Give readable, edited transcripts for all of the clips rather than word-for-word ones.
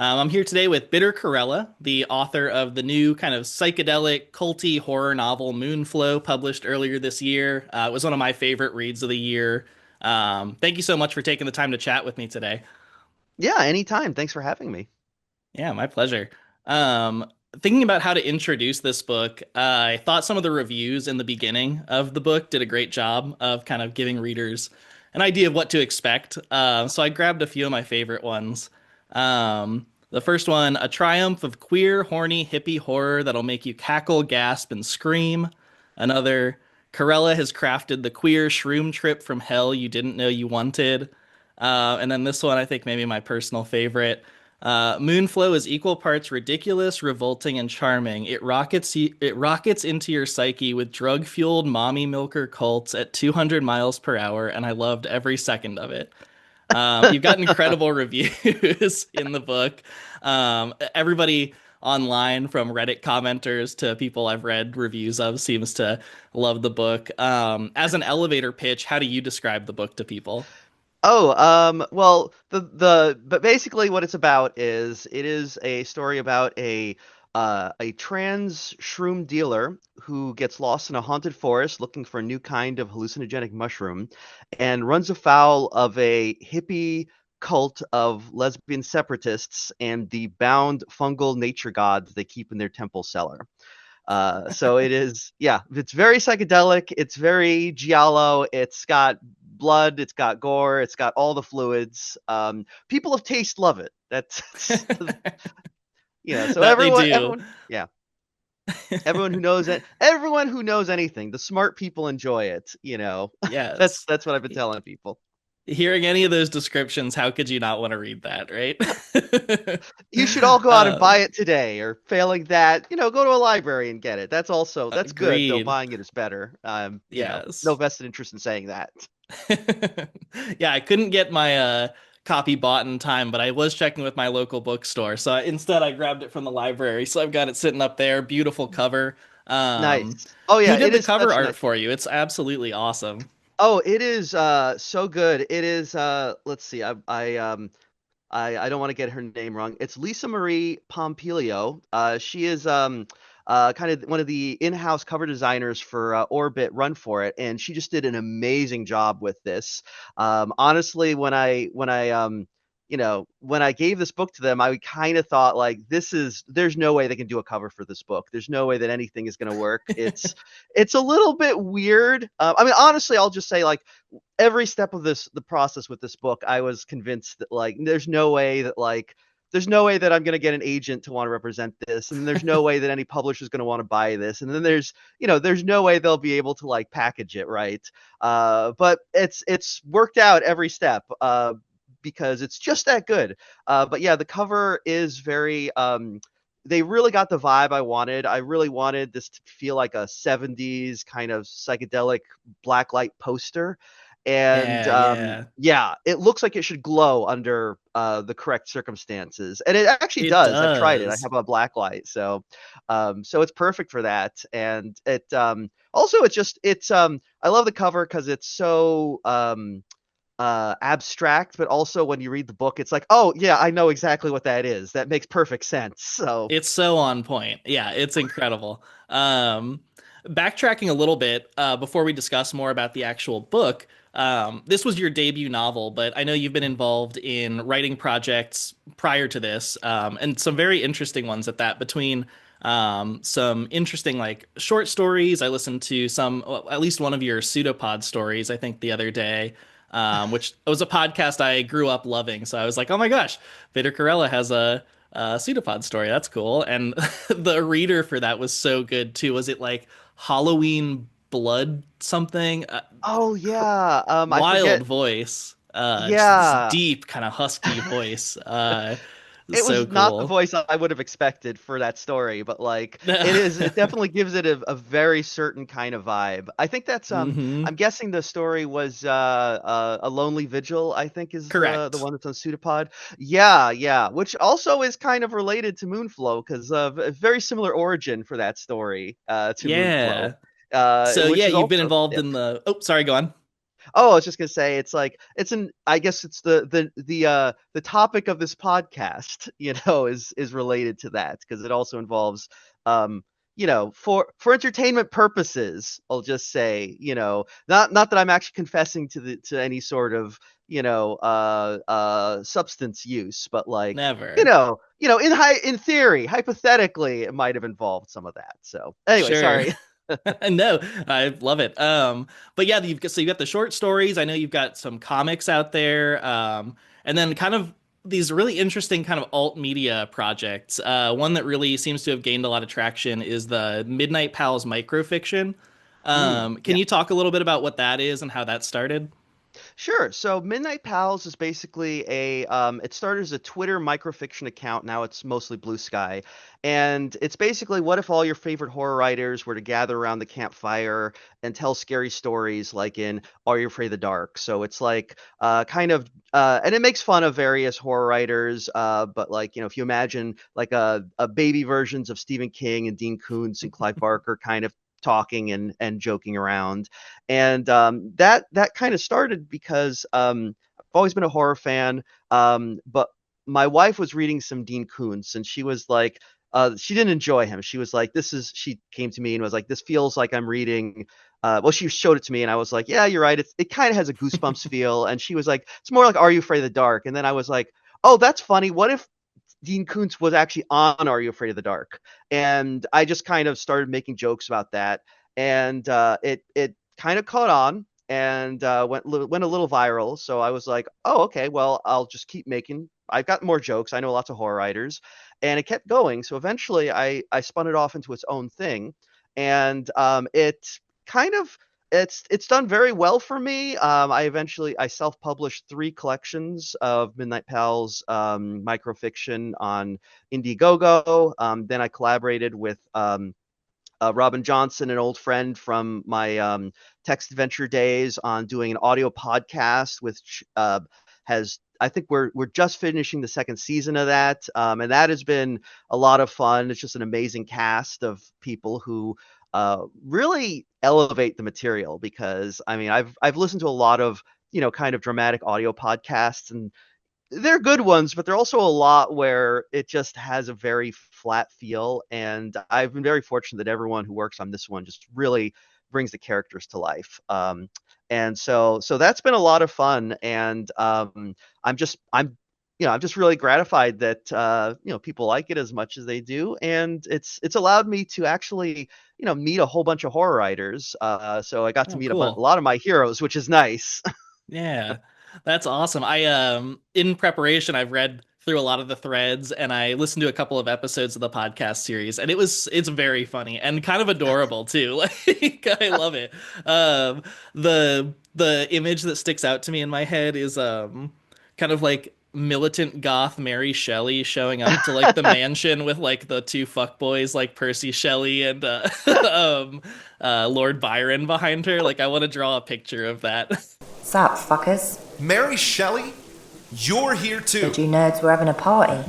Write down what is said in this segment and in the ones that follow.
I'm here today with Bitter Karella, the author of the new kind of psychedelic, culty horror novel Moonflow, published earlier this year. It was one of my favorite reads of the year. Thank you so much for taking the time to chat with me today. Yeah, anytime. Thanks for having me. Yeah, my pleasure. Um, Thinking about how to introduce this book, I thought some of the reviews in the beginning of the book did a great job of kind of giving readers an idea of what to expect. So I grabbed a few of my favorite ones. The first one, a triumph of queer, horny, hippie horror that'll make you cackle, gasp, and scream. Another, Corella has crafted the queer shroom trip from hell you didn't know you wanted. And then this one, I think maybe my personal favorite. Moonflow is equal parts ridiculous, revolting, and charming. It rockets into your psyche with drug-fueled mommy milker cults at 200 miles per hour, and I loved every second of it. You've got incredible reviews in the book. Everybody online, from Reddit commenters to people I've read reviews of, seems to love the book. As an elevator pitch, how do you describe the book to people? Well, but basically what it's about is it is a story about a trans shroom dealer who gets lost in a haunted forest looking for a new kind of hallucinogenic mushroom and runs afoul of a hippie cult of lesbian separatists and the bound fungal nature gods they keep in their temple cellar. So it is, yeah, it's very psychedelic. It's very giallo. It's got blood. It's got gore. It's got all the fluids. People of taste love it. So That they do. yeah, everyone who knows it, everyone who knows anything, the smart people enjoy it. That's Yes. that's what I've been telling people. Hearing any of those descriptions, how could you not want to read that, right? You should all go out and buy um, it today, or failing that, go to a library and get it. That's good, though Agreed. buying it is better. No Yes. vested interest in saying that. Yeah, I couldn't get my copy bought in time, but I was checking with my local bookstore. So instead, I grabbed it from the library. So I've got it sitting up there. Beautiful cover. Nice. Oh Who yeah, did it the is cover such a art nice. for you? It's absolutely awesome. Oh, it is so good. It is let's see. I don't want to get her name wrong. It's Lisa Marie Pompilio. She is kind of one of the in-house cover designers for Orbit Run for It, and she just did an amazing job with this. Honestly, when I gave this book to them, I kind of thought like there's no way they can do a cover for this book. There's no way that anything is going to work. It's a little bit weird. I mean, honestly, I'll just say like every step of the process with this book, I was convinced that like there's no way that I'm going to get an agent to want to represent this, and there's no way that any publisher is going to want to buy this, and then there's no way they'll be able to like package it right. But it's worked out every step. Because it's just that good. But yeah, the cover is very they really got the vibe I wanted. I really wanted this to feel like a 70s kind of psychedelic blacklight poster. And Yeah, yeah. yeah, it looks like it should glow under the correct circumstances. And it actually It does. I've tried it. I does. have a black light. So it's perfect for that. And it also it's I love the cover because it's so abstract, but also when you read the book, it's like, oh yeah, I know exactly what that is. That makes perfect sense. So It's so on point. Yeah, it's incredible. Backtracking a little bit before we discuss more about the actual book, this was your debut novel, but I know you've been involved in writing projects prior to this, and some very interesting ones at that. Between some interesting like short stories, I listened to some, well, at least one of your pseudopod stories, I think the other day. Which was a podcast I grew up loving. So I was like, oh my gosh, Bitter Karella has a pseudopod story. That's cool. And the reader for that was so good too. Was it like Halloween Blood something? oh yeah, I Wild forget. voice. Just this Yeah, deep kind of husky voice. it So was not the cool. voice I would have expected for that story, but like it definitely gives it a very certain kind of vibe. I think that's Hmm. I'm guessing the story was a lonely vigil, I think is the Correct. one that's on Pseudopod. Yeah, yeah, which also is kind of related to Moonflow because of a very similar origin for that story to Moonflow. Yeah. So Which yeah, is you've been also involved yeah. in the. Oh, sorry. Go on. Oh, I was just gonna say it's like it's an I guess it's the topic of this podcast, is related to that because it also involves um for entertainment purposes, I'll just say, not that I'm actually confessing to any sort of, substance use, but like, Never. in theory, hypothetically, it might have involved some of that. So anyway, Sure. sorry. No, I love it. But yeah, you've got the short stories. I know you've got some comics out there. And then kind of these really interesting kind of alt media projects. One that really seems to have gained a lot of traction is the Midnight Pals microfiction. Can Yeah. you talk a little bit about what that is and how that started? Sure. So Midnight Pals is basically it started as a Twitter microfiction account. Now it's mostly Blue Sky. And it's basically what if all your favorite horror writers were to gather around the campfire and tell scary stories like in Are You Afraid of the Dark? So it's like and it makes fun of various horror writers. But like, if you imagine like a baby versions of Stephen King and Dean Koontz and Clive Barker kind of talking and joking around. And that kind of started because I've always been a horror fan, but my wife was reading some Dean Koontz, and she was like, she didn't enjoy him. She was like, she came to me and was like, this feels like I'm reading. Well, she showed it to me, and I was like, yeah, you're right. It kind of has a Goosebumps feel. And she was like, it's more like Are You Afraid of the Dark? And then I was like, oh, that's funny. What if Dean Koontz was actually on Are You Afraid of the Dark? And I just kind of started making jokes about that, and it kind of caught on and went a little viral. So I was like, oh, okay, well, I'll just keep making. I've got more jokes. I know lots of horror writers, and it kept going. So eventually, I spun it off into its own thing, and it kind of it's done very well for me. I self-published 3 collections of Midnight Pals microfiction on Indiegogo. Then I collaborated with Robin Johnson, an old friend from my text adventure days, on doing an audio podcast, which has I think we're just finishing the second season of that, and that has been a lot of fun. It's just an amazing cast of people who really elevate the material because I mean I've listened to a lot of kind of dramatic audio podcasts, and they're good ones, but they're also a lot where it just has a very flat feel. And I've been very fortunate that everyone who works on this one just really brings the characters to life. And so that's been a lot of fun. And I'm just really gratified that people like it as much as they do, and it's allowed me to actually meet a whole bunch of horror writers. So I got to Oh, meet a cool. lot of my heroes, which is nice. Yeah, that's awesome. I in preparation, I've read through a lot of the threads and I listened to a couple of episodes of the podcast series, and it's very funny and kind of adorable too. Like I love it. The image that sticks out to me in my head is kind of like militant goth Mary Shelley showing up to like the mansion with like the two fuckboys like Percy Shelley and um Lord Byron behind her. Like I want to draw a picture of that. Sup, fuckers? Mary Shelley, you're here too. Thought you nerds were having a party.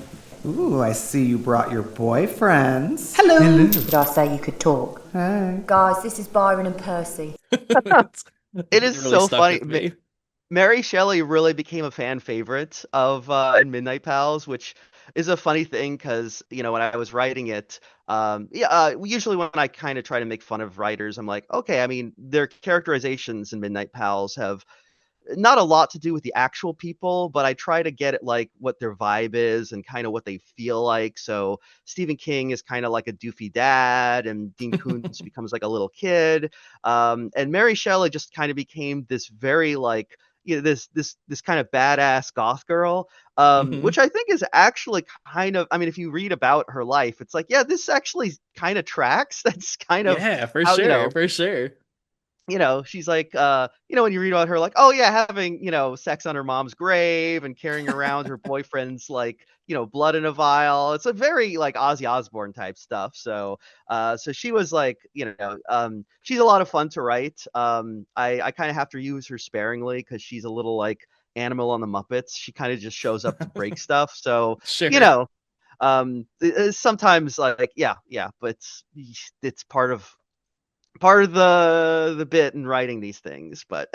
Ooh, I see you brought your boyfriends. Did I say you could talk? Hey. Guys, this is Byron and Percy. It is Really so stuck funny. with me. Mary Shelley really became a fan favorite of in Midnight Pals, which is a funny thing because when I was writing it, usually when I kind of try to make fun of writers, I'm like, okay, I mean their characterizations in Midnight Pals have not a lot to do with the actual people, but I try to get at like what their vibe is and kind of what they feel like. So Stephen King is kind of like a doofy dad, and Dean Koontz becomes like a little kid, and Mary Shelley just kind of became this very like this kind of badass goth girl, Hmm. which I think is actually kind of, I mean, if you read about her life, it's like, yeah, this actually kind of tracks. That's kind of Yeah, for how sure, for sure. she's like, when you read about her, like, oh yeah, having, sex on her mom's grave and carrying around her boyfriend's like, blood in a vial. It's a very like Ozzy Osbourne type stuff. So she was like, she's a lot of fun to write. I kind of have to use her sparingly because she's a little like Animal on the Muppets. She kind of just shows up to break stuff. So, you Sure. know, sometimes like, yeah, but it's part of the bit in writing these things. But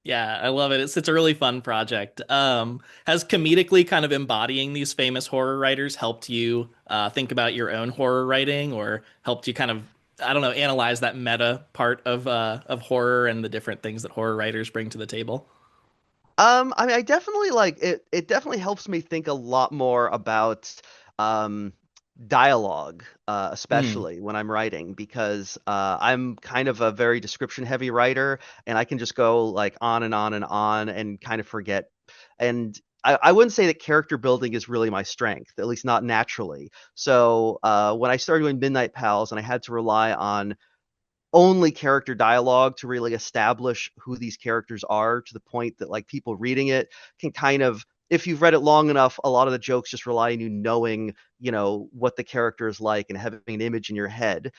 Yeah, I love it. It's a really fun project. Has comedically kind of embodying these famous horror writers helped you think about your own horror writing, or helped you kind of, I don't know, analyze that meta part of horror and the different things that horror writers bring to the table? I mean, I definitely like it. It definitely helps me think a lot more about um, dialogue, Hmm. especially when I'm writing, because I'm kind of a very description-heavy writer, and I can just go like on and on and on and kind of forget. And I wouldn't say that character building is really my strength, at least not naturally. So when I started doing Midnight Pals, and I had to rely on only character dialogue to really establish who these characters are to the point that like people reading it can kind of, if you've read it long enough, a lot of the jokes just rely on you knowing, what the character is like and having an image in your head.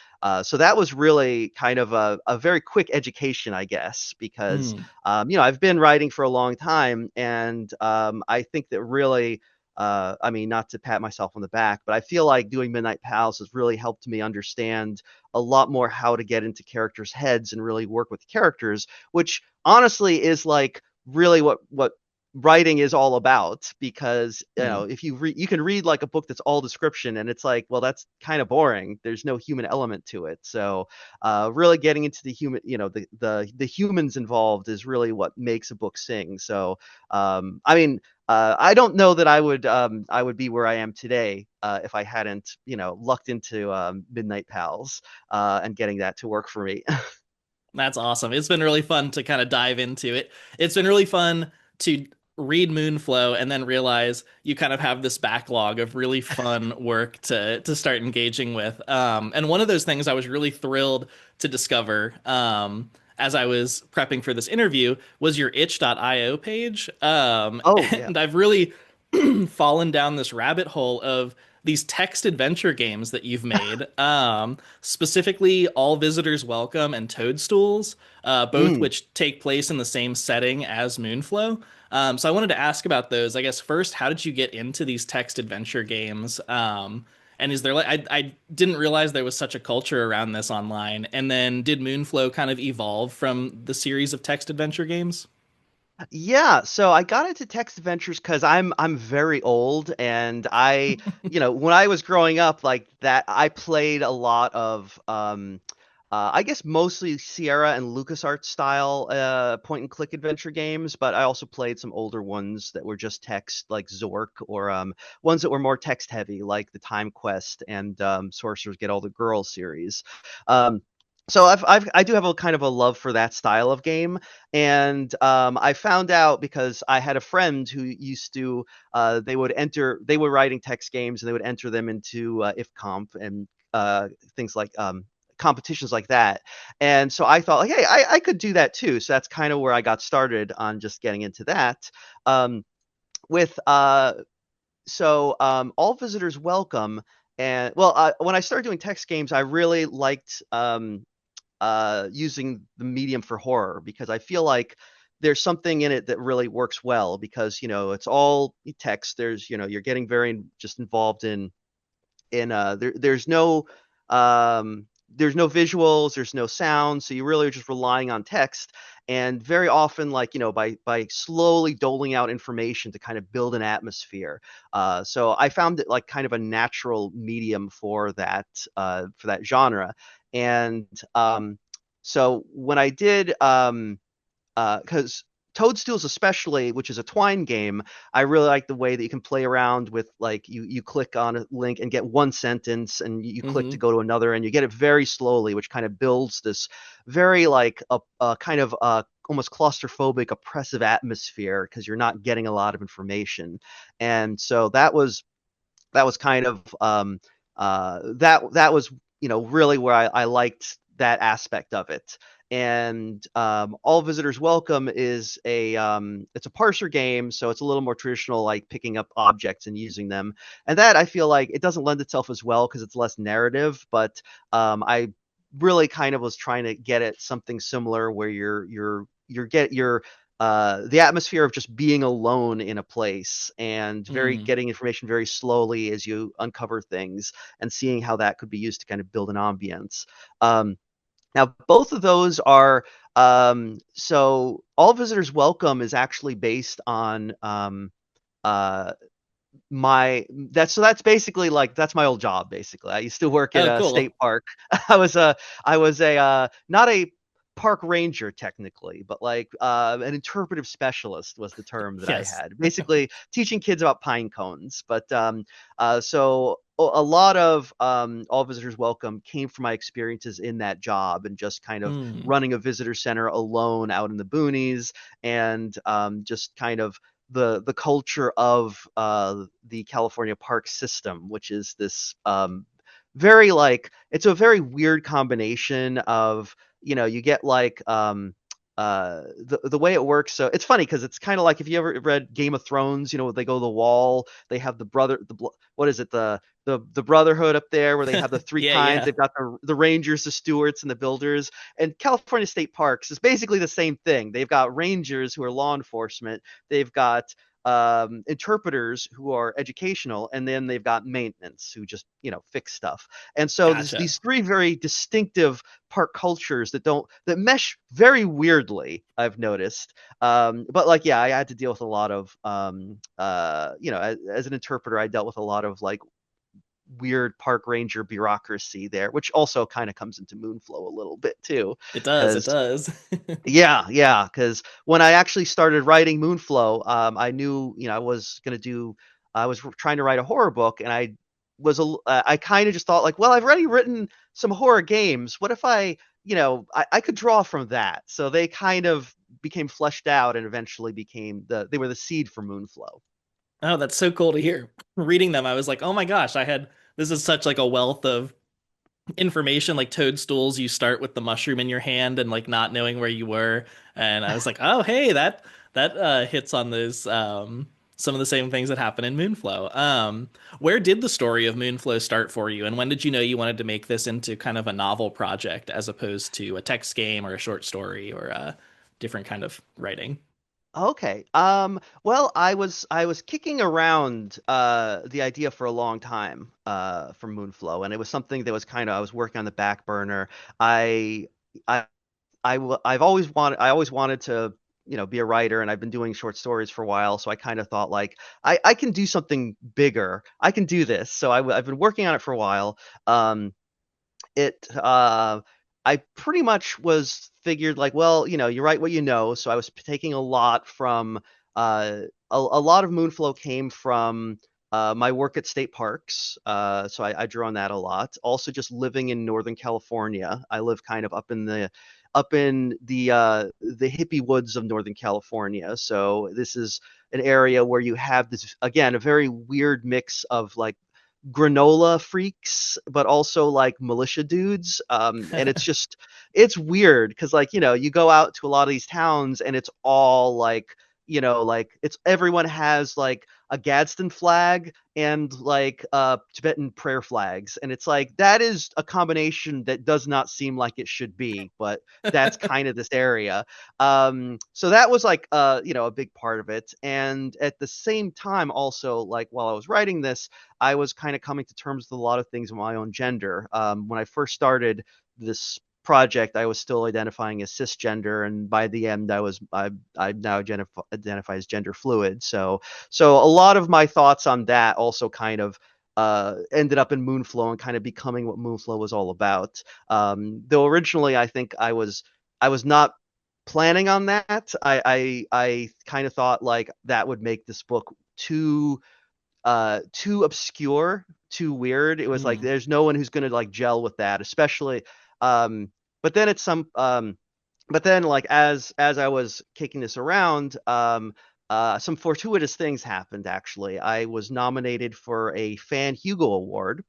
So that was really kind of a very quick education, I guess, because Hmm. I've been writing for a long time, and I think that really. I mean, not to pat myself on the back, but I feel like doing Midnight Pals has really helped me understand a lot more how to get into characters' heads and really work with characters, which honestly is like really what writing is all about. Because Hmm. if you can read like a book that's all description, and it's like, well, that's kind of boring. There's no human element to it. So really getting into the human, the humans involved is really what makes a book sing. So I mean, I don't know that I would be where I am today if I hadn't lucked into Midnight Pals and getting that to work for me. That's awesome. It's been really fun to kind of dive into it. It's been really fun to read Moonflow and then realize you kind of have this backlog of really fun work to start engaging with. And one of those things I was really thrilled to discover as I was prepping for this interview was your itch.io page. Oh yeah. And I've really fallen down this rabbit hole of these text adventure games that you've made, specifically All Visitors Welcome and Toadstools, both Mm. which take place in the same setting as Moonflow. So I wanted to ask about those. I guess first, how did you get into these text adventure games? And is there like I didn't realize there was such a culture around this online. And then did Moonflow kind of evolve from the series of text adventure games? Yeah, so I got into text adventures because I'm very old, and when I was growing up like that, I played a lot of I guess mostly Sierra and LucasArts style point and click adventure games, but I also played some older ones that were just text like Zork, or ones that were more text heavy like the Time Quest and Sorcerers Get All the Girls series. Um, so I do have a kind of a love for that style of game. And I found out because I had a friend who used to they were writing text games, and they would enter them into IfComp and things like competitions like that. And so I thought like, hey, I could do that too. So that's kind of where I got started on just getting into that. With All Visitors Welcome. And well, when I started doing text games, I really liked using the medium for horror, because I feel like there's something in it that really works well, because it's all text. You're getting very just involved in there's no visuals, there's no sound, so you really are just relying on text. And very often, like by slowly doling out information to kind of build an atmosphere. So I found it like kind of a natural medium for that genre. And so when I did because Toadstools especially, which is a Twine game, I really like the way that you can play around with, like, you click on a link and get one sentence, and you click to Hmm. go to another, and you get it very slowly, which kind of builds this very like a kind of almost claustrophobic, oppressive atmosphere, because you're not getting a lot of information. And so that was kind of that was really where I liked that aspect of it. And All Visitors Welcome is it's a parser game, so it's a little more traditional, like picking up objects and using them. And that, I feel like, it doesn't lend itself as well because it's less narrative. But I really kind of was trying to get at something similar, where you're the atmosphere of just being alone in a place, and very Mm. getting information very slowly as you uncover things, and seeing how that could be used to kind of build an ambience. Now, both of those are So All Visitors Welcome is actually based on uh, my that's basically like that's my old job basically. I used to work at Oh, a cool. state park. I was a not a park ranger technically, but like an interpretive specialist was the term that I Yes. had. Basically teaching kids about pine cones. But so a lot of All Visitors Welcome came from my experiences in that job and just kind of Mm, running a visitor center alone out in the boonies and just kind of the culture of the California park system, which is this very like it's a very weird combination of you get like the way it works. So it's funny because it's kind of like if you ever read Game of Thrones, they go to the wall, they have what is it the Brotherhood up there where they have the three yeah, kinds. yeah. They've got the Rangers, the Stewards, and the Builders. And California State Parks is basically the same thing. They've got rangers who are law enforcement. They've got interpreters who are educational, and then they've got maintenance who just fix stuff. And so Gotcha. these three very distinctive park cultures that mesh very weirdly, I've noticed. But like, yeah, I had to deal with a lot of as an interpreter, I dealt with a lot of like weird park ranger bureaucracy there, which also kind of comes into Moonflow a little bit too, It does. It because does. yeah, because when I actually started writing Moonflow, I knew, I was trying to write a horror book, and I kind of just thought like, well, I've already written some horror games. What if I could draw from that? So they kind of became fleshed out and eventually they were the seed for Moonflow. Oh, that's so cool to hear. Reading them, I was like, oh my gosh, this is such like a wealth of information, like toadstools. You start with the mushroom in your hand and like not knowing where you were. And I was like, oh, hey, that hits on those some of the same things that happen in Moonflow. Where did the story of Moonflow start for you, and when did you know you wanted to make this into kind of a novel project as opposed to a text game or a short story or a different kind of writing? Okay. Well, I was kicking around the idea for a long time for Moonflow, and it was something that was kind of I was working on the back burner. I I I always wanted to be a writer, and I've been doing short stories for a while, so I kind of thought like I can do something bigger. I can do this. So I've been working on it for a while. It I pretty much was figured like, well, you write what you know. So I was taking a lot from a lot of Moonflow came from my work at state parks. So I drew on that a lot. Also, just living in Northern California. I live kind of up in the hippie woods of Northern California. So this is an area where you have this again a very weird mix of like granola freaks, but also like militia dudes. And it's weird because like, you go out to a lot of these towns and it's all like, like everyone has like a Gadsden flag and like Tibetan prayer flags. And it's like, that is a combination that does not seem like it should be, but that's kind of this area. So that was like, a big part of it. And at the same time, also like while I was writing this, I was kind of coming to terms with a lot of things in my own gender. When I first started this project, I was still identifying as cisgender, and by the end, I now identify as gender fluid. So a lot of my thoughts on that also kind of ended up in Moonflow and kind of becoming what Moonflow was all about. Though originally, I think I was not planning on that. I kind of thought like that would make this book too obscure, too weird. It was like Mm. there's no one who's gonna like gel with that, especially but then it's some but then like as I was kicking this around, some fortuitous things happened actually. I was nominated for a Fan Hugo Award,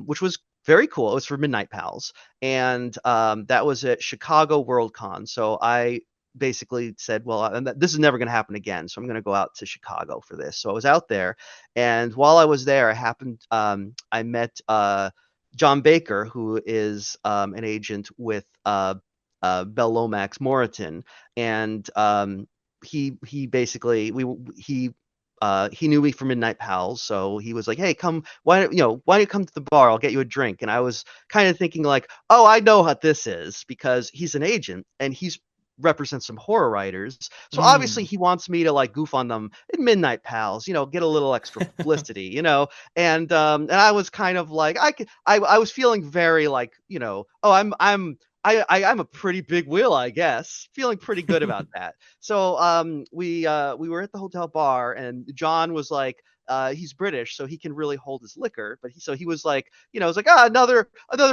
which was very cool. It was for Midnight Pals, and that was at Chicago Worldcon. So I basically said, well, this is never going to happen again. So I'm going to go out to Chicago for this. So I was out there, and while I was there, I met John Baker, who is an agent with Bell Lomax Moreton, and he basically he he knew me from Midnight Pals, so he was like, "Hey, come, why don't you come to the bar? I'll get you a drink." And I was kind of thinking like, "Oh, I know what this is," because he's an agent and he's represents some horror writers. So obviously Mm. he wants me to like goof on them in Midnight Pals, get a little extra publicity. And I was kind of like, I was feeling very like, oh, I'm a pretty big wheel, I guess. Feeling pretty good about that. So we were at the hotel bar, and John was like, he's British, so he can really hold his liquor. But he was like, it was like, another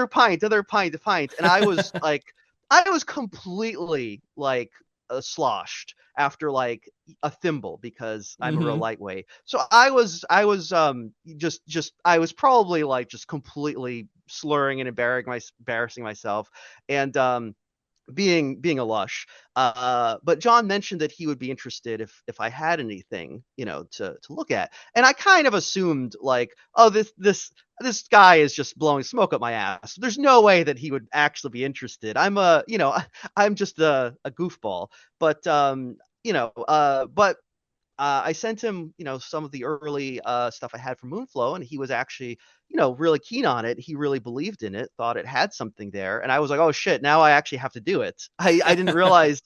pint, a pint, and I was like, I was completely like sloshed after like a thimble because I'm a real Hmm. lightweight. So I was probably like just completely slurring and embarrassing myself, and being a lush. But John mentioned that he would be interested if I had anything, to look at. And I kind of assumed like, oh, this guy is just blowing smoke up my ass. There's no way that he would actually be interested. I'm just a goofball. But I sent him, some of the early stuff I had from Moonflow, and he was actually, really keen on it. He really believed in it, thought it had something there, and I was like, oh shit, now I actually have to do it. I didn't realize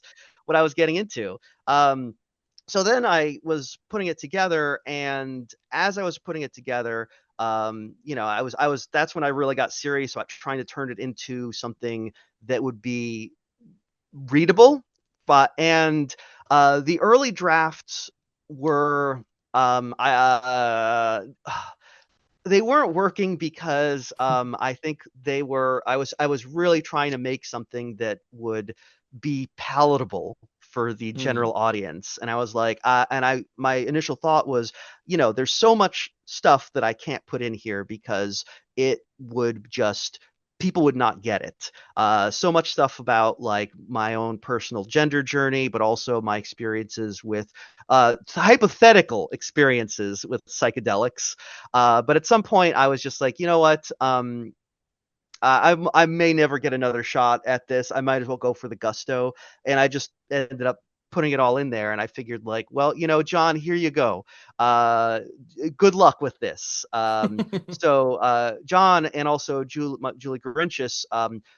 what I was getting into. So then I was putting it together, and as I was putting it together, I was that's when I really got serious about trying to turn it into something that would be readable. But and The early drafts were I they weren't working because I think I was really trying to make something that would be palatable for the Mm. general audience. And I was like, my initial thought was, there's so much stuff that I can't put in here because it would just people would not get it. So much stuff about like my own personal gender journey, but also my experiences with hypothetical experiences with psychedelics. But at some point, I was just like, you know what? I may never get another shot at this. I might as well go for the gusto. And I just ended up putting it all in there. And I figured, like, well, John, here you go. Uh, Good luck with this. So John and also Julie Grinchis,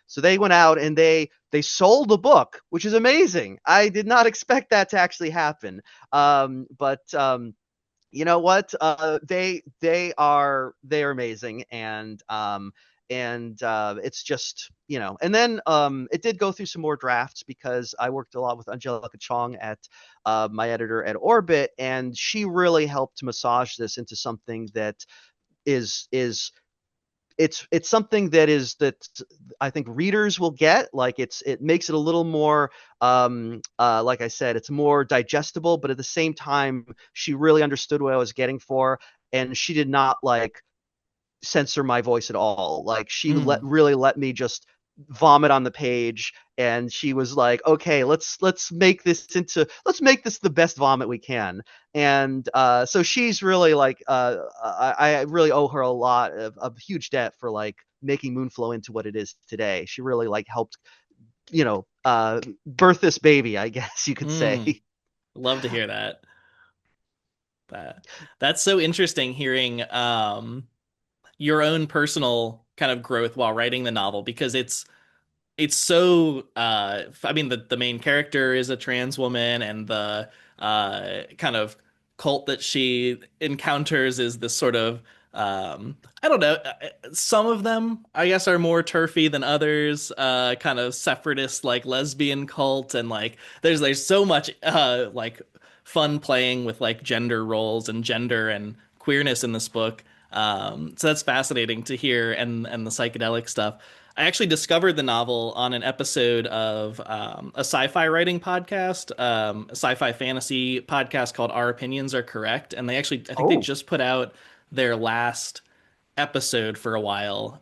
so they went out and they sold the book, which is amazing. I did not expect that to actually happen. But you know what? They are amazing, and it's just and then it did go through some more drafts because I worked a lot with Angelica Chong at my editor at Orbit, and she really helped massage this into something that is it's something that I think readers will get. Like it makes it a little more like I said, it's more digestible, but at the same time, she really understood what I was getting for, and she did not like censor my voice at all. Like she Mm. really let me just vomit on the page, and she was like, okay, let's make this the best vomit we can. And so she's really like I really owe her a huge debt for like making Moonflow into what it is today. She really like helped birth this baby, I guess you could Mm. say. Love to hear that. That that's so interesting hearing your own personal kind of growth while writing the novel because it's so I mean the main character is a trans woman and the kind of cult that she encounters is this sort of I don't know, some of them I guess are more turfy than others, kind of separatist like lesbian cult, and like there's so much like fun playing with like gender roles and gender and queerness in this book. So that's fascinating to hear, and the psychedelic stuff. I actually discovered the novel on an episode of a sci-fi writing podcast, a sci-fi fantasy podcast called Our Opinions Are Correct, and I think they Oh, just put out their last episode for a while.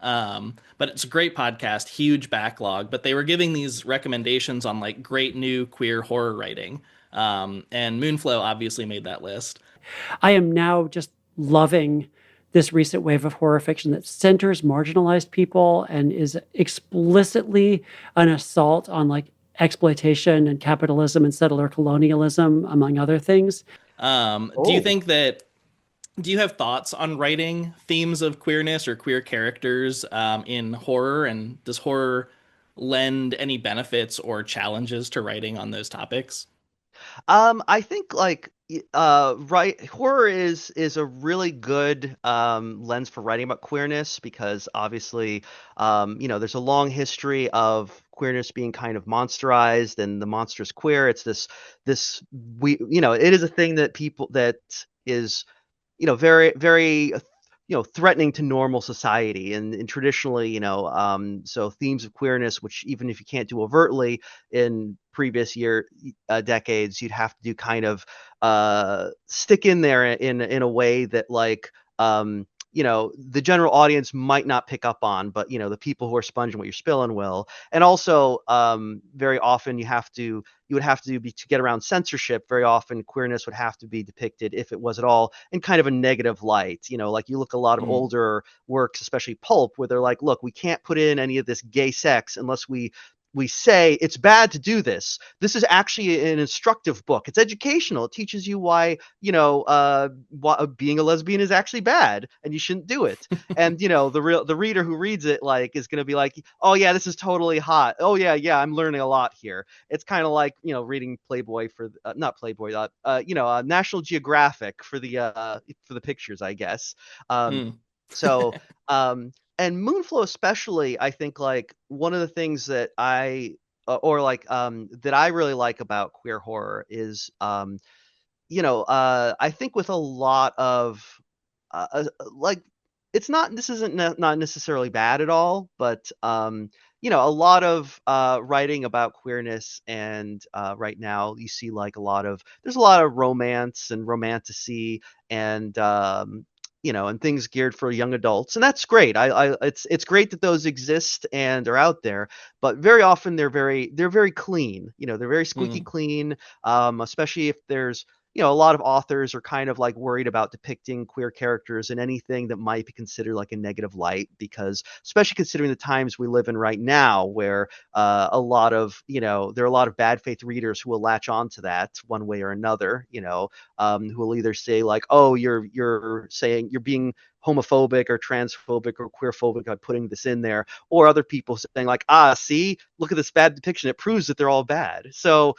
But it's a great podcast, huge backlog. But they were giving these recommendations on like great new queer horror writing, and Moonflow obviously made that list. I am now just loving this recent wave of horror fiction that centers marginalized people and is explicitly an assault on like exploitation and capitalism and settler colonialism, among other things. Do you Oh. think that do you have thoughts on writing themes of queerness or queer characters in horror? And does horror lend any benefits or challenges to writing on those topics? I think like right, horror is a really good lens for writing about queerness because obviously there's a long history of queerness being kind of monsterized and the monster's queer. It's this we it is a thing that people that is very, very, threatening to normal society. And traditionally, so themes of queerness, which even if you can't do overtly in previous decades, you'd have to do kind of stick in there in a way that like, the general audience might not pick up on, but the people who are sponging what you're spilling will. And also, very often you would have to be to get around censorship. Very often, queerness would have to be depicted, if it was at all, in kind of a negative light. Like you look a lot of Mm, older works, especially pulp, where they're like, look, we can't put in any of this gay sex unless we say it's bad to do this. This is actually an instructive book. It's educational. It teaches you why, being a lesbian is actually bad and you shouldn't do it. And the reader who reads it like is going to be like, oh yeah, this is totally hot. Oh yeah, I'm learning a lot here. It's kind of like reading Playboy for not Playboy, National Geographic for the pictures, I guess. Um, mm, so and Moonflow especially, I think like one of the things that that I really like about queer horror is I think with a lot of like it's not this isn't not necessarily bad at all, but a lot of writing about queerness and right now you see like there's a lot of romance and romantasy and and things geared for young adults, and that's great. It's great that those exist and are out there, but very often they're very clean. They're very squeaky mm, clean, especially if there's a lot of authors are kind of like worried about depicting queer characters in anything that might be considered like a negative light, because especially considering the times we live in right now, where there are a lot of bad faith readers who will latch on to that one way or another, who will either say like, oh, you're saying you're being homophobic or transphobic or queerphobic by putting this in there, or other people saying like, see, look at this bad depiction, it proves that they're all bad. So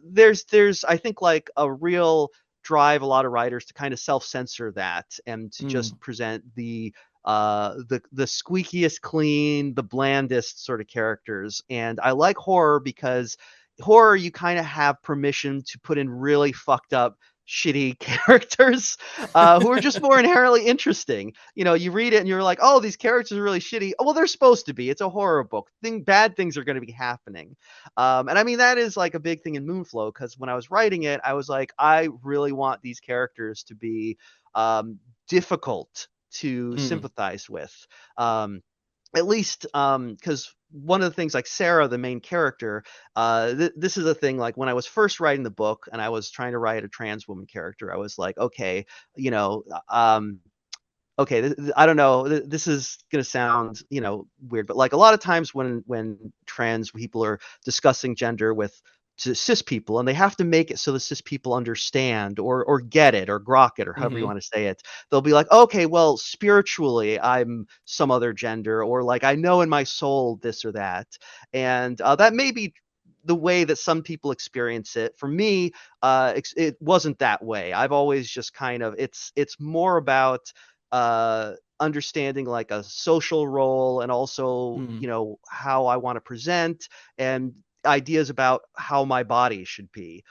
there's I think like a real drive a lot of writers to kind of self-censor that and to mm, just present the squeakiest clean, the blandest sort of characters. And I like horror because horror you kind of have permission to put in really fucked up shitty characters who are just more inherently interesting. You read it and you're like, oh, these characters are really shitty. Oh, well, they're supposed to be. It's a horror book. Bad things are going to be happening. And I mean, that is like a big thing in Moonflow, because when I was writing it, I was like, I really want these characters to be difficult to mm, sympathize with. Um, at least because one of the things like Sarah, the main character, this is a thing like when I was first writing the book and I was trying to write a trans woman character, I was like, okay, you know, okay, I don't know, this is going to sound, weird, but like a lot of times when trans people are discussing gender with to cis people, and they have to make it so the cis people understand or get it or grok it or however you mm, want to say it. They'll be like, okay, well, spiritually I'm some other gender, or like I know in my soul this or that. And that may be the way that some people experience it. For me, it wasn't that way. I've always just kind of it's more about understanding like a social role, and also mm, how I want to present, and ideas about how my body should be.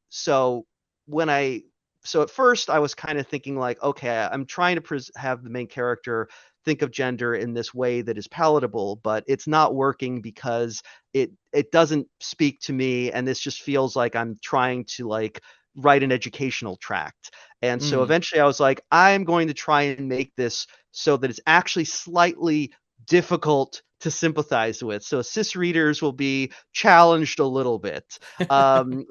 So when I so at first I was kind of thinking like, okay, I'm trying to have the main character think of gender in this way that is palatable, but it's not working because it doesn't speak to me, and this just feels like I'm trying to like write an educational tract. And so mm. eventually I was like, I'm going to try and make this so that it's actually slightly difficult to sympathize with. So cis readers will be challenged a little bit.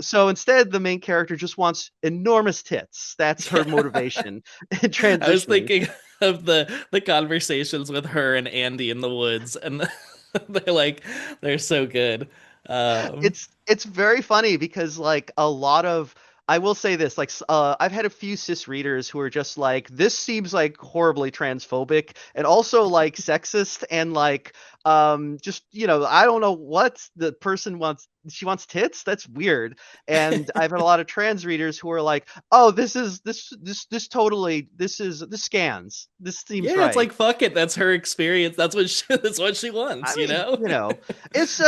So instead, the main character just wants enormous tits. That's her motivation in I was transitioning. thinking of the conversations with her and Andy in the woods, and they're like they're so good. Um, It's very funny because like a lot of I will say this, like, I've had a few cis readers who are just like, this seems like horribly transphobic and also like sexist and like, just, I don't know what the person wants. She wants tits. That's weird. And I've had a lot of trans readers who are like, oh, this scans. This seems Yeah, it's right. like fuck it. That's her experience. That's what she I wants, you mean, know? it's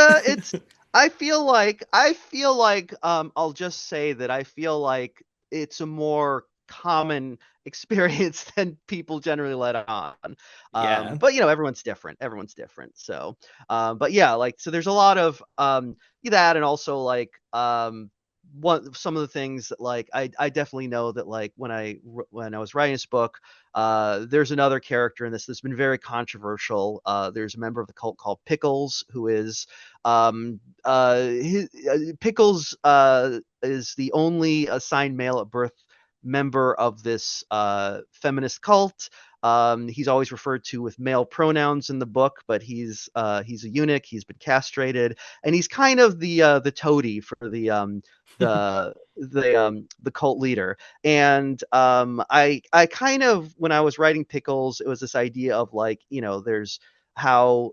I feel like I'll just say that I feel like it's a more common experience than people generally let on. Yeah. But everyone's different. Everyone's different. So but yeah, like, so there's a lot of that, and also like some of the things that, like, I definitely know that, like, when I was writing this book, there's another character in this that's been very controversial. There's a member of the cult called Pickles, who is Pickles is the only assigned male at birth member of this feminist cult. He's always referred to with male pronouns in the book, but he's a eunuch. He's been castrated, and he's kind of the toady for the cult leader. And I kind of, when I was writing Pickles, it was this idea of, like, there's how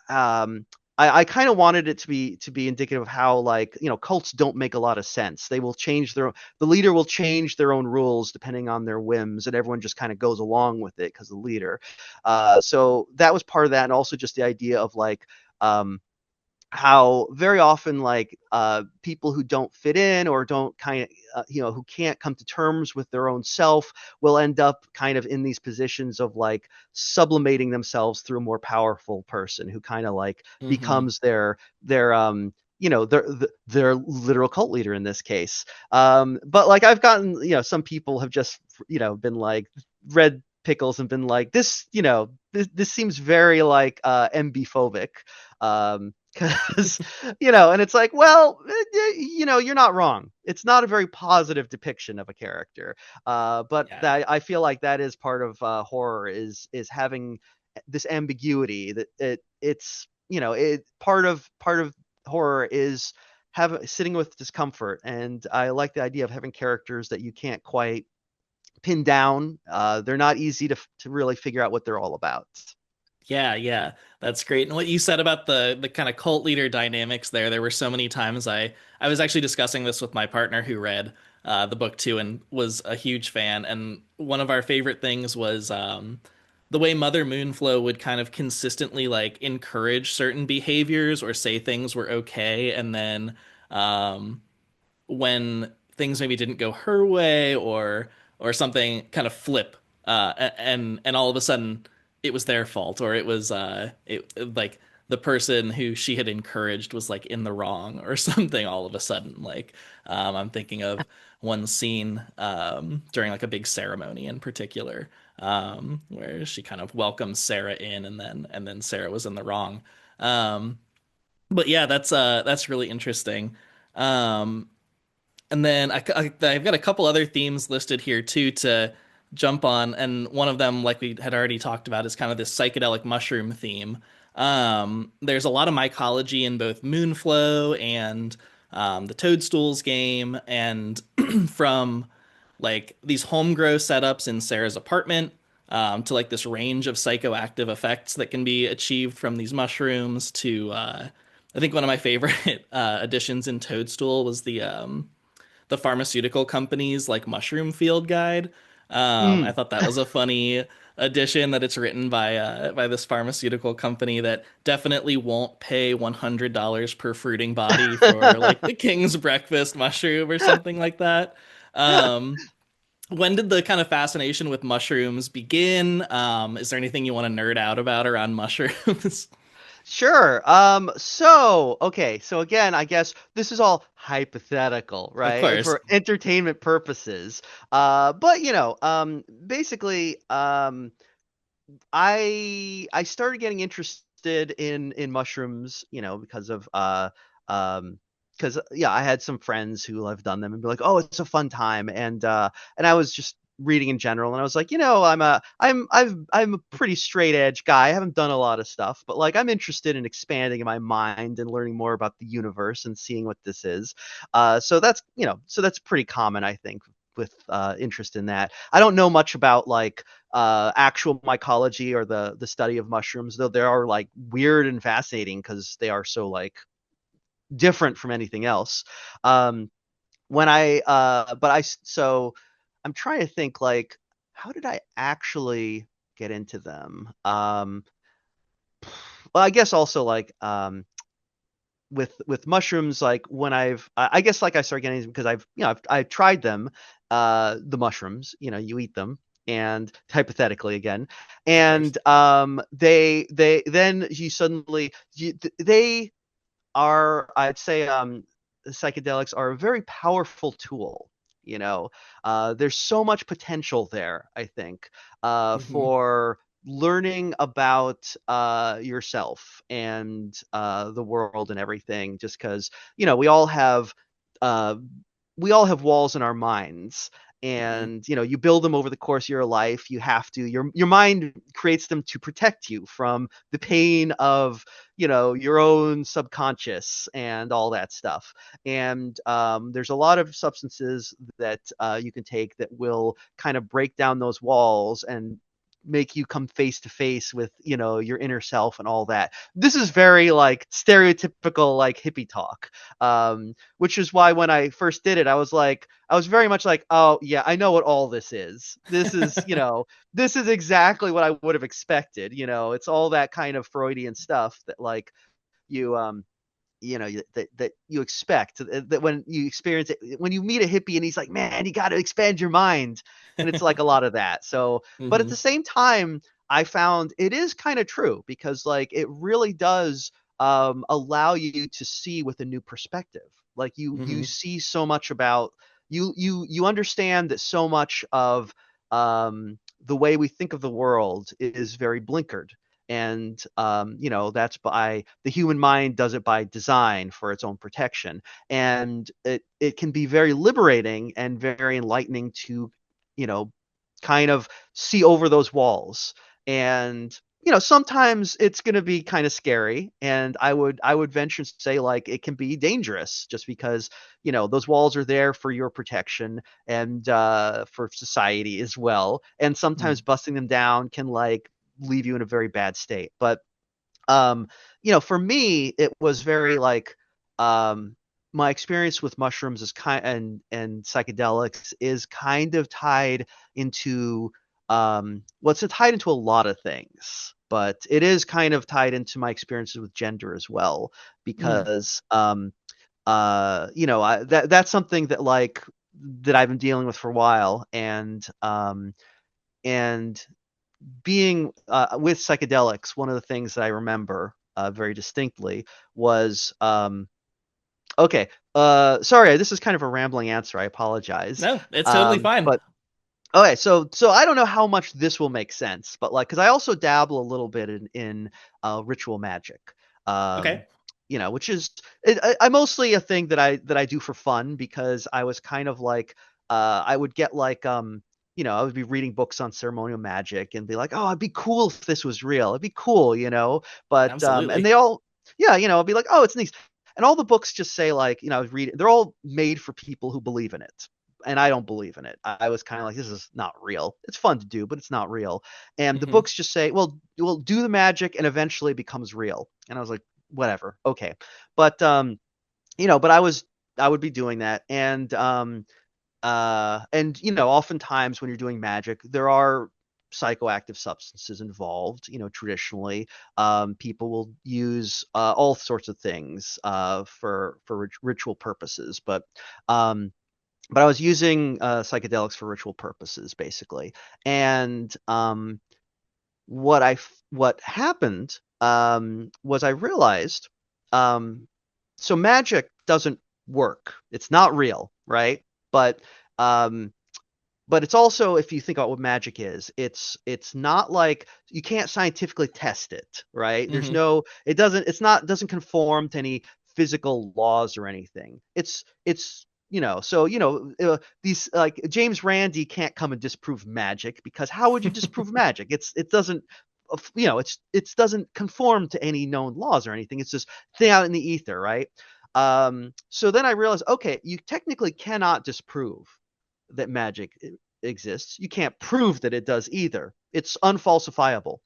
um I kind of wanted it to be indicative of how, like, cults don't make a lot of sense. They will change the leader will change their own rules depending on their whims, and everyone just kind of goes along with it because the leader. So that was part of that, and also just the idea of, like, how very often, like, people who don't fit in, or don't kind of who can't come to terms with their own self, will end up kind of in these positions of, like, sublimating themselves through a more powerful person who kind of, like, Hmm. becomes their literal cult leader in this case. But, like, I've gotten, some people have just, been like, read Pickles and been like, this seems very, like, MB phobic. Because and it's like, well, you're not wrong. It's not a very positive depiction of a character. But Yeah. that, I feel like that is part of horror, is having this ambiguity, that it's part of horror is sitting with discomfort. And I like the idea of having characters that you can't quite pin down. They're not easy to really figure out what they're all about. Yeah, yeah, that's great. And what you said about the kind of cult leader dynamics there were so many times I was actually discussing this with my partner who read the book too and was a huge fan. And one of our favorite things was the way Mother Moonflow would kind of consistently like encourage certain behaviors or say things were okay, and then um, when things maybe didn't go her way, or something kind of flip, and all of a sudden it was their fault, or it was like the person who she had encouraged was like in the wrong or something all of a sudden. Like I'm thinking of one scene during like a big ceremony in particular, where she kind of welcomes Sarah in, and then Sarah was in the wrong. um, but yeah, that's really interesting. um, and then I've got a couple other themes listed here too to jump on, and one of them, like we had already talked about, is kind of this psychedelic mushroom theme. There's a lot of mycology in both Moonflow and the Toadstools game, and from like these home grow setups in Sarah's apartment, to like this range of psychoactive effects that can be achieved from these mushrooms, to I think one of my favorite additions in Toadstool was the pharmaceutical company's like mushroom field guide. I Mm. thought that was a funny addition, that it's written by this pharmaceutical company that definitely won't pay $100 per fruiting body for like the king's breakfast mushroom or something like that. Um, when did the kind of fascination with mushrooms begin? Is there anything you want to nerd out about around mushrooms? Sure. Okay. So again, I guess this is all hypothetical, Of right? course. For entertainment purposes. But basically, I started getting interested in mushrooms, because of because yeah, I had some friends who have done them and be like, oh, it's a fun time, and I was just reading in general, and I was like, I'm a pretty straight edge guy. I haven't done a lot of stuff, but like I'm interested in expanding my mind and learning more about the universe and seeing what this is. So that's pretty common, I think, with interest in that. I don't know much about like actual mycology or the study of mushrooms, though they are like weird and fascinating because they are so like different from anything else. When I but I so I'm trying to think like how did I actually get into them? Well, I guess also like with mushrooms, like when I guess like I started getting them because I've tried them, the mushrooms, you eat them, and hypothetically again, Of course. and they then you suddenly they are, I'd say, psychedelics are a very powerful tool. There's so much potential there, I think, Hmm. for learning about yourself and the world and everything. Just because uh, we all have walls in our minds, Hmm. and you build them over the course of your life. You have to your mind creates them to protect you from the pain of your own subconscious and all that stuff. And there's a lot of substances that you can take that will kind of break down those walls and make you come face to face with your inner self and all that. This is very like stereotypical like hippie talk, which is why when I first did it, I was very much like, oh yeah, I know what all this is. This is exactly what I would have expected. It's all that kind of Freudian stuff that like you that you expect, that when you experience it, when you meet a hippie and he's like, man, you got to expand your mind, and it's like a lot of that. So but at Hmm. the same time, I found it is kind of true, because like it really does allow you to see with a new perspective. Like you Hmm. see so much about you understand that so much of the way we think of the world is very blinkered. And that's by the human mind does it by design for its own protection. And it can be very liberating and very enlightening to you know kind of see over those walls. And sometimes it's going to be kind of scary, and I would venture to say like it can be dangerous, just because those walls are there for your protection and for society as well, and sometimes busting them down can like leave you in a very bad state. But um for me it was very like um my experience with mushrooms is and psychedelics is kind of tied into well, it's tied into a lot of things, but it is kind of tied into my experiences with gender as well, Hmm. because that's something that like that I've been dealing with for a while. And being with psychedelics, one of the things that I remember very distinctly was okay. Sorry, this is kind of a rambling answer. I apologize. No, it's totally fine. But okay, so I don't know how much this will make sense, but like, because I also dabble a little bit in ritual magic, um, Okay. which is I mostly a thing that I do for fun, because I was kind of like I would get like I would be reading books on ceremonial magic and be like, oh, it'd be cool if this was real. It'd be cool, But and Absolutely. they all, yeah, I'd be like, oh, it's neat. And all the books just say like, I was reading, they're all made for people who believe in it, and I don't believe in it. I was kind of like, this is not real. It's fun to do, but it's not real. And the Hmm. books just say, well, we'll do the magic and eventually it becomes real. And I was like, whatever, okay. But but I would be doing that. And oftentimes when you're doing magic, there are psychoactive substances involved. Traditionally, people will use all sorts of things for ritual purposes, but I was using psychedelics for ritual purposes, basically. And what happened was I realized, um, so magic doesn't work. It's not real, right? But um, but it's also, if you think about what magic is, it's not like you can't scientifically test it, right? There's Hmm. no, it doesn't conform to any physical laws or anything. It's these like James Randi can't come and disprove magic, because how would you disprove magic? It doesn't it doesn't conform to any known laws or anything. It's just thing out in the ether, right? So then I realized, okay, you technically cannot disprove that magic exists. You can't prove that it does either. It's unfalsifiable.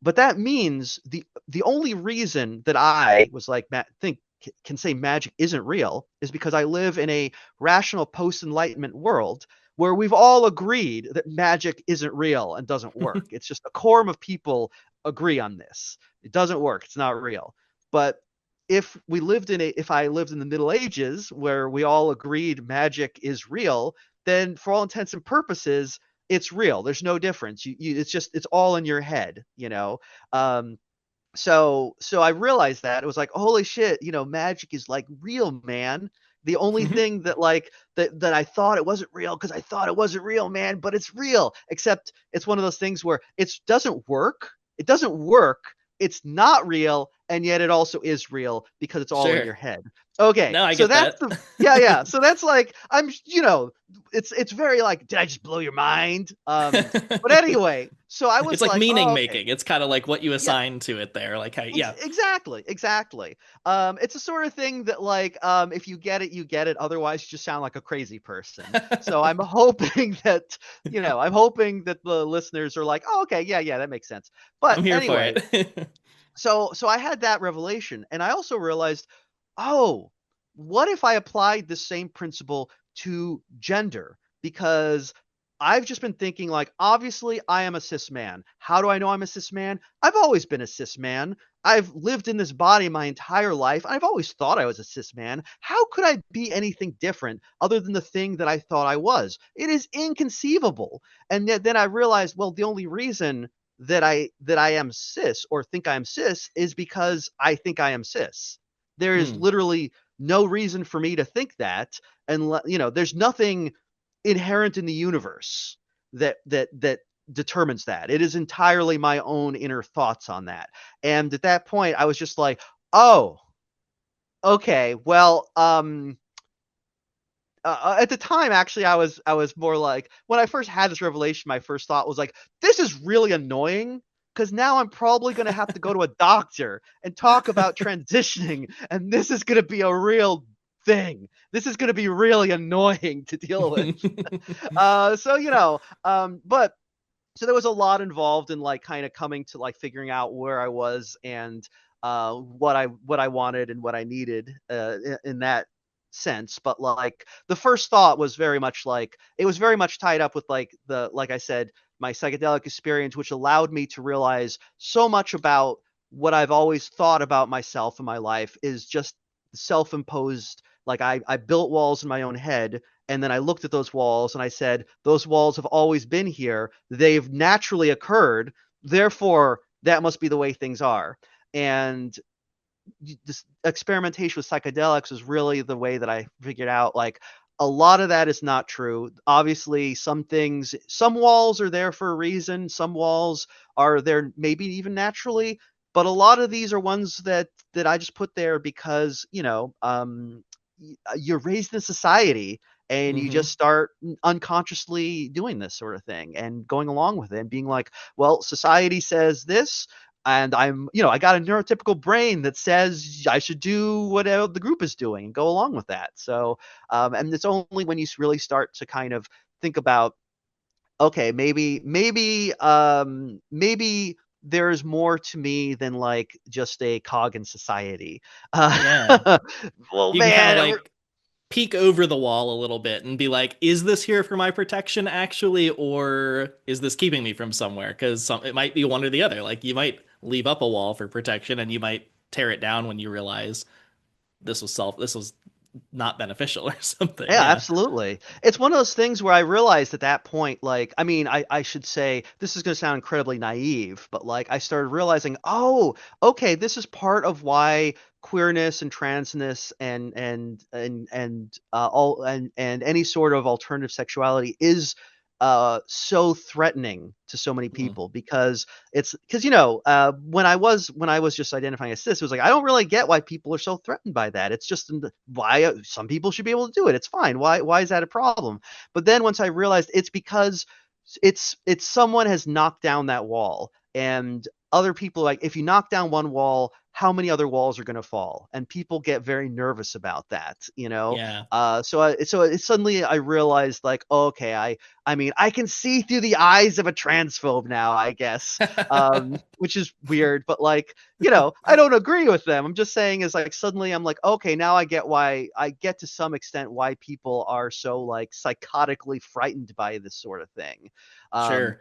But that means the only reason that I was like, think can say magic isn't real is because I live in a rational post-enlightenment world where we've all agreed that magic isn't real and doesn't work. It's just a quorum of people agree on this. It doesn't work. It's not real. But if I lived in the Middle Ages where we all agreed magic is real, then for all intents and purposes, it's real. There's no difference. It's all in your head, So I realized that it was like, holy shit, magic is like real, man. The only thing that like that I thought it wasn't real because I thought it wasn't real, man, but it's real. Except it's one of those things where it doesn't work. It doesn't work. It's not real, and yet it also is real because it's all in your head. Okay, No, I so get that's that. yeah. So that's like it's very like, did I just blow your mind? But anyway, so I was It's like like, meaning oh, okay. making. It's kind of like what you Yeah, assign to it there. Like how, yeah. exactly. It's a sort of thing that like, if you get it, you get it. Otherwise, you just sound like a crazy person. So I'm hoping that the listeners are like, oh, okay, yeah, that makes sense. But I'm here for anyway, it. so I had that revelation, and I also realized, oh, what if I applied the same principle to gender? Because I've just been thinking, like, obviously I am a cis man. How do I know I'm a cis man? I've always been a cis man. I've lived in this body my entire life. I've always thought I was a cis man. How could I be anything different other than the thing that I thought I was? It is inconceivable. And then I realized, well, the only reason that I am cis or think I am cis is because I think I am cis. There is Hmm. literally no reason for me to think that, and there's nothing inherent in the universe that determines that. It is entirely my own inner thoughts on that. And at that point, I was just like, oh, okay, well, at the time, actually, I was more like, when I first had this revelation, my first thought was like, this is really annoying because now I'm probably going to have to go to a doctor and talk about transitioning, and this is going to be a real thing. This is going to be really annoying to deal with. But so there was a lot involved in like kind of coming to like figuring out where I was and what I wanted and what I needed in that sense. But like the first thought was very much like, it was very much tied up with like like I said, my psychedelic experience, which allowed me to realize so much about what I've always thought about myself in my life is just self-imposed. Like I built walls in my own head, and then I looked at those walls and I said, those walls have always been here. They've naturally occurred. Therefore, that must be the way things are. And this experimentation with psychedelics is really the way that I figured out, like, a lot of that is not true. Obviously, some walls are there for a reason. Some walls are there maybe even naturally, but a lot of these are ones that I just put there because, you're raised in society and you Hmm. just start unconsciously doing this sort of thing and going along with it and being like, well, society says this, and I got a neurotypical brain that says I should do whatever the group is doing and go along with that. So, and it's only when you really start to kind of think about, okay, maybe there's more to me than like just a cog in society. Yeah. Well, You can kind of man, like peek over the wall a little bit and be like, is this here for my protection actually, or is this keeping me from somewhere? Because it might be one or the other. Like you might leave up a wall for protection and you might tear it down when you realize this was not beneficial or something. yeah, Yeah. absolutely. It's one of those things where I realized at that point, like, I mean, I should say this is going to sound incredibly naive, but like I started realizing, oh, okay, this is part of why queerness and transness and all and any sort of alternative sexuality is so threatening to so many Hmm. people, because when I was just identifying as cis, it was like, I don't really get why people are so threatened by that. It's just why some people should be able to do it. It's fine. Why is that a problem? But then once I realized it's because it's someone has knocked down that wall, and other people, like, if you knock down one wall, how many other walls are going to fall? And people get very nervous about that. Yeah. Suddenly I realized, like, oh, okay, I mean, I can see through the eyes of a transphobe now, I guess, which is weird, but, like, I don't agree with them. I'm just saying, is like, suddenly I'm like, okay, now I get to some extent why people are so, like, psychotically frightened by this sort of thing. Um, Sure.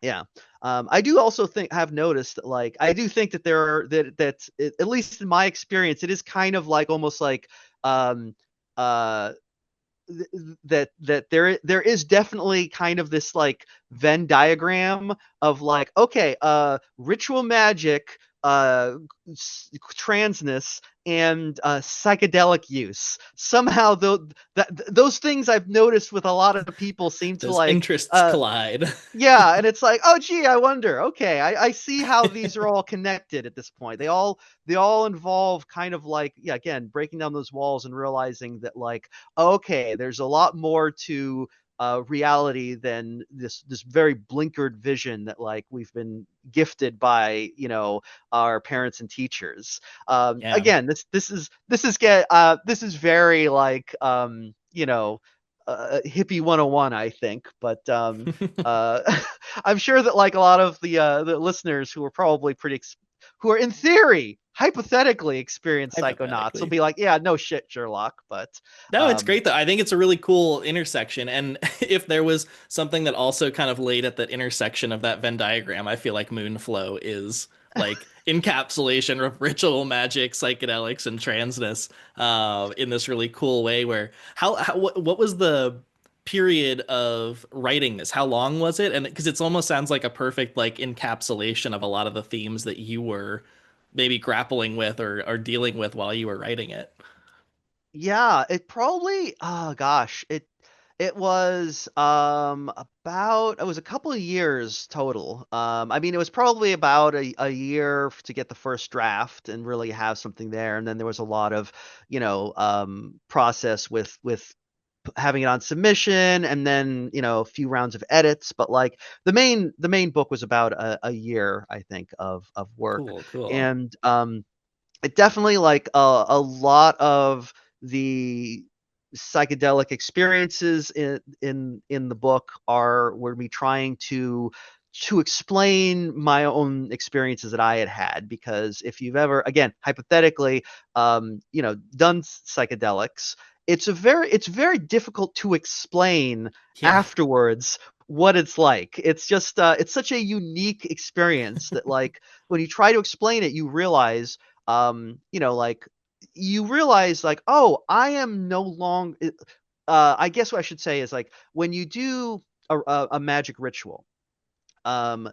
yeah. I do also have noticed that, like, I do think that there are at least in my experience, it is kind of like almost like, um, uh, that there is definitely kind of this, like, Venn diagram of, like, okay, ritual magic, transness, and psychedelic use. Somehow, those things I've noticed with a lot of people seem to, Those like, interests collide. yeah, and it's like, oh, gee, I wonder. Okay, I see how these are all connected at this point. They all involve kind of, like, yeah, again, breaking down those walls and realizing that, like, okay, there's a lot more to reality than this very blinkered vision that, like, we've been gifted by our parents and teachers. Yeah. Again, this is very, like, hippie 101, I think, but uh, I'm sure that, like, a lot of the listeners who are probably who are, in theory, hypothetically experienced psychonauts will Hypothetically. be like, yeah, no shit, Sherlock. But No, it's um, great though. I think it's a really cool intersection. And if there was something that also kind of laid at that intersection of that Venn diagram, I feel like Moonflow is like encapsulation of ritual magic, psychedelics, and transness in this really cool way. Where what was the period of writing this? How long was it? And because it almost sounds like a perfect like encapsulation of a lot of the themes that you were maybe grappling with or dealing with while you were writing it. yeah, it probably, oh gosh, it was a couple of years total. I mean, it was probably about a year to get the first draft and really have something there, and then there was a lot of process with having it on submission, and then a few rounds of edits. But, like, the main book was about a year, I think, of work. Cool, cool. And it definitely, like, a lot of the psychedelic experiences in the book were me trying to explain my own experiences that I had, because if you've ever, again, hypothetically, done psychedelics, it's very difficult to explain Yeah. afterwards what it's like. It's just it's such a unique experience that, like, when you try to explain it, like, you realize, like, oh, I am no longer, I guess what I should say is, like, when you do a magic ritual, a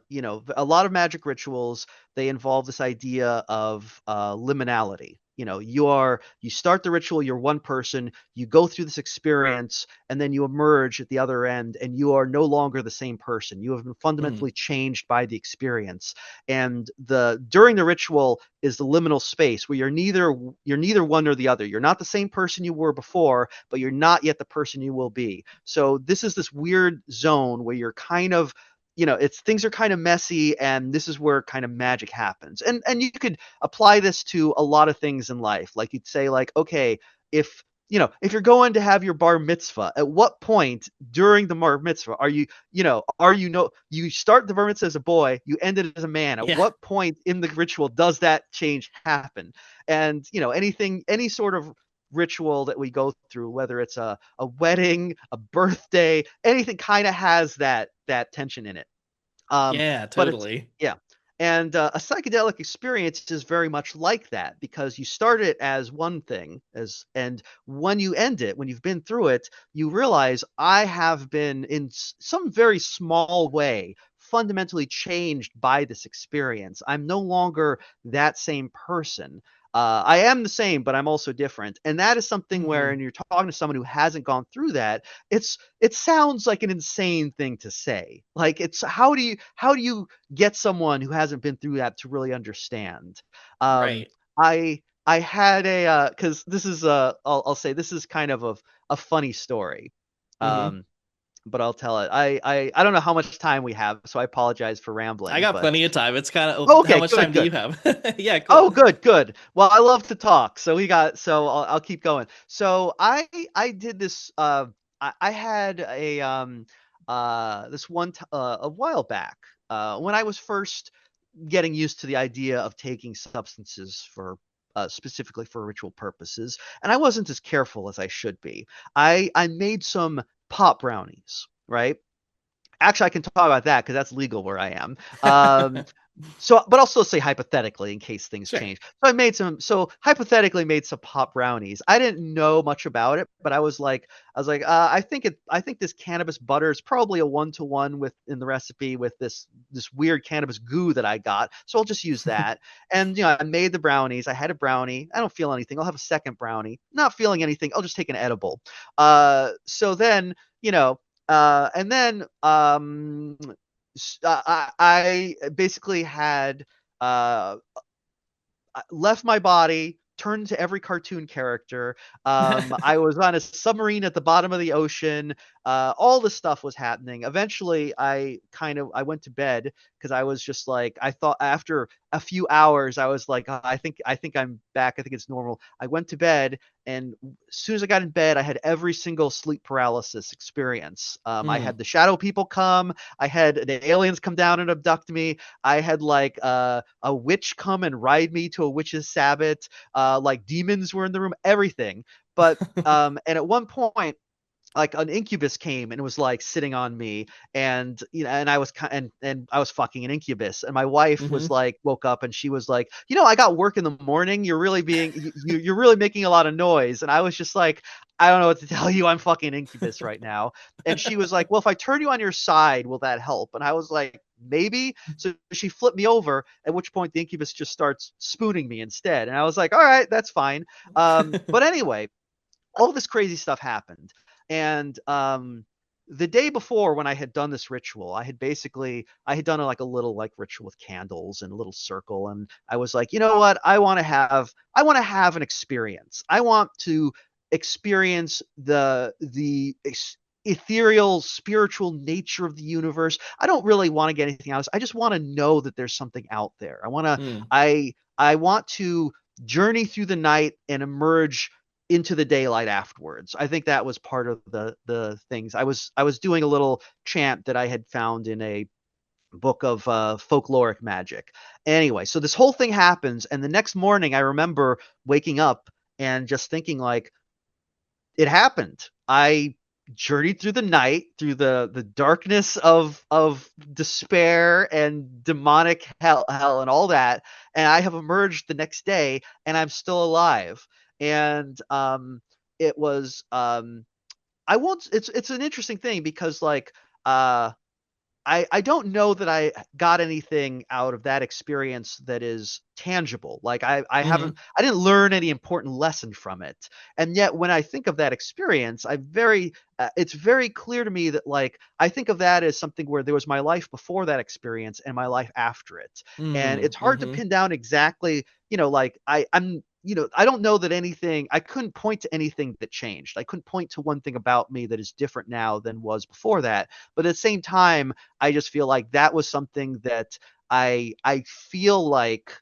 lot of magic rituals, they involve this idea of liminality. You start the ritual, you're one person, you go through this experience, and then you emerge at the other end, and you are no longer the same person. You have been Hmm. fundamentally changed by the experience. And during the ritual is the liminal space where you're neither one or the other. You're not the same person you were before, but you're not yet the person you will be. So this is this weird zone where you're kind of, it's things are kind of messy, and this is where kind of magic happens. And you could apply this to a lot of things in life. Like, you'd say, like, okay, if you're going to have your bar mitzvah, at what point during the bar mitzvah are you no you start the bar mitzvah as a boy, you end it as a man? At Yeah. what point in the ritual does that change happen? And any sort of ritual that we go through, whether it's a wedding, a birthday, anything, kind of has that tension in it. Yeah, But it's totally. Yeah. And a psychedelic experience is very much like that, because you start it as one thing, and when you end it, when you've been through it, you realize, I have been, in some very small way, fundamentally changed by this experience. I'm no longer that same person. I am the same, but I'm also different. And that is something where, Mhm. and you're talking to someone who hasn't gone through that, it sounds like an insane thing to say. Like, it's how do you get someone who hasn't been through that to really understand? Um, Right. I had because this is I'll say this is kind of a funny story. Mhm. Um, but I'll tell it. I don't know how much time we have, so I apologize for I rambling. got But plenty of time. It's kind of oh, how okay, much time good, do good. you have? Yeah, cool. Oh, good, good. Well, I love to talk, so I'll keep going. So I did this. I had this a while back when I was first getting used to the idea of taking substances for specifically for ritual purposes, and I wasn't as careful as I should be. I made some pot brownies, right? Actually, I can talk about that because that's legal where I am. So, but I'll still say hypothetically in case things Sure. change. So hypothetically made some pot brownies. I didn't know much about it, but I was like, I think this cannabis butter is probably a 1-to-1 with in the recipe with this weird cannabis goo that I got. So I'll just use that. And I made the brownies. I had a brownie. I don't feel anything. I'll have a second brownie. Not feeling anything. I'll just take an edible. So then, and then I basically had uh, left my body, turned to every cartoon character. I was on a submarine at the bottom of the ocean. All this stuff was happening. Eventually, I went to bed because I was just like I thought after a few hours I was like I think I'm back. I think it's normal. I went to bed, and as soon as I got in bed, I had every single sleep paralysis experience. I Mm. had the shadow people come. I had the aliens come down and abduct me. I had like a witch come and ride me to a witch's sabbat. Like demons were in the room, everything. But and at one point, like an incubus came and was like sitting on me, and and I was and I was fucking an incubus, and my wife was Mhm. like woke up and she was like, I got work in the morning. You're really you're really making a lot of noise, and I was just like, I don't know what to tell you. I'm fucking an incubus right now. And she was like, well, if I turn you on your side, will that help? And I was like, maybe. So she flipped me over, at which point the incubus just starts spooning me instead, and I was like, all right, that's fine. But anyway, all this crazy stuff happened. And the day before, when I had done this ritual, I had done like a little like ritual with candles and a little circle, and I was like, you know what? I want to have an experience. I want to experience the ethereal spiritual nature of the universe. I don't really want to get anything else. I just want to know that there's something out there. Mm. I want to journey through the night and emerge into the daylight afterwards. I think that was part of the things. I was doing a little chant that I had found in a book of folkloric magic. Anyway, so this whole thing happens, and the next morning I remember waking up and just thinking like, it happened. I journeyed through the night, through the darkness of despair and demonic hell and all that, and I have emerged the next day, and I'm still alive. And it was I won't. It's an interesting thing because like uh I don't know that I got anything out of that experience that is tangible. Like Mhm. I didn't learn any important lesson from it. And yet when I think of that experience, it's very clear to me that like I think of that as something where there was my life before that experience and my life after it. And Mm. it's hard to Mhm. pin down exactly, like I'm I don't know that anything, I couldn't point to anything that changed. I couldn't point to one thing about me that is different now than was before that. But at the same time, I just feel like that was something that I feel like,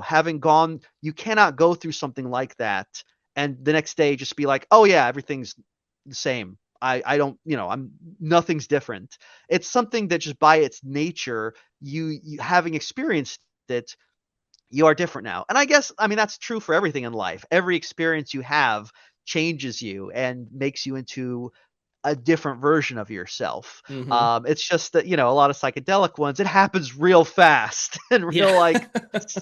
having gone, you cannot go through something like that and the next day just be like, oh yeah, everything's the same. I don't, I'm nothing's different. It's something that just by its nature, you having experienced it, you are different now. And I mean, that's true for everything in life. Every experience you have changes you and makes you into a different version of yourself. Mhm. It's just that, a lot of psychedelic ones, it happens real fast and Yeah. real like,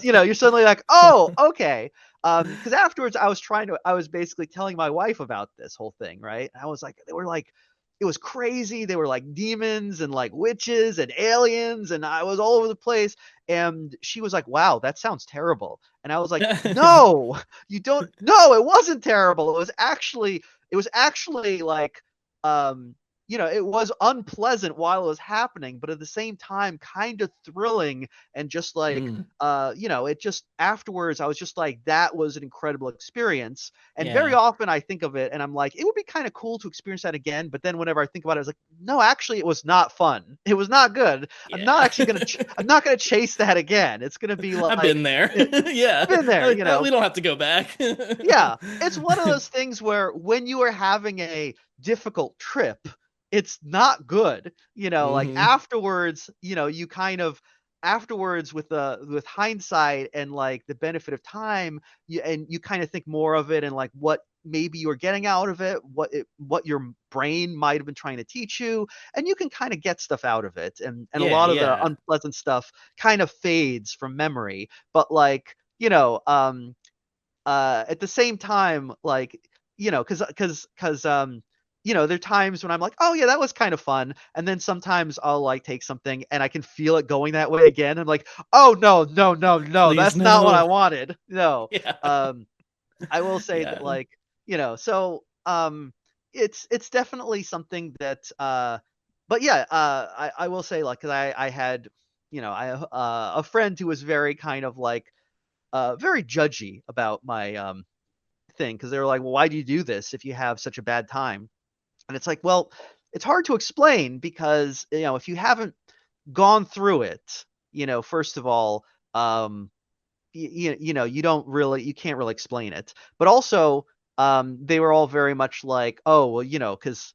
you're suddenly like, oh, okay. Because afterwards I was basically telling my wife about this whole thing, right? And I was like, they were like, it was crazy. They were like demons and like witches and aliens, and I was all over the place. And she was like, wow, that sounds terrible. And I was like, no, you don't. No, it wasn't terrible. It was actually like, um, it was unpleasant while it was happening, but at the same time, kind of thrilling. And just like, Mm, it just afterwards, I was just like, that was an incredible experience. And very yeah. often I think of it and I'm like, it would be kind of cool to experience that again. But then whenever I think about it, I was like, no, actually, it was not fun. It was not good. I'm not Yeah. actually I'm not gonna chase that again. It's gonna be I've been like, there. it, Yeah. been there, Like, we don't have to go back. yeah, it's one of those things where when you are having a difficult trip, it's not good. Like Hmm. afterwards, you kind of afterwards with hindsight and like the benefit of time, you kind of think more of it and like what maybe you're getting out of it, what your brain might have been trying to teach you, and you can kind of get stuff out of it, and a Yeah, lot of the yeah. unpleasant stuff kind of fades from memory. But like, at the same time, like, there are times when I'm like, oh yeah, that was kind of fun, and then sometimes I'll like take something and I can feel it going that way again. I'm like, oh no, no, no, no, Please that's not what I no. wanted. No. Yeah. I will say that, Yeah. like, so it's definitely something that but yeah, I will say, like, because I had, a friend who was very kind of like very judgy about my thing, because they were like, well, why do you do this if you have such a bad time? And it's like, well, it's hard to explain because, if you haven't gone through it, first of all, you can't really explain it. But also, they were all very much like, oh, well, because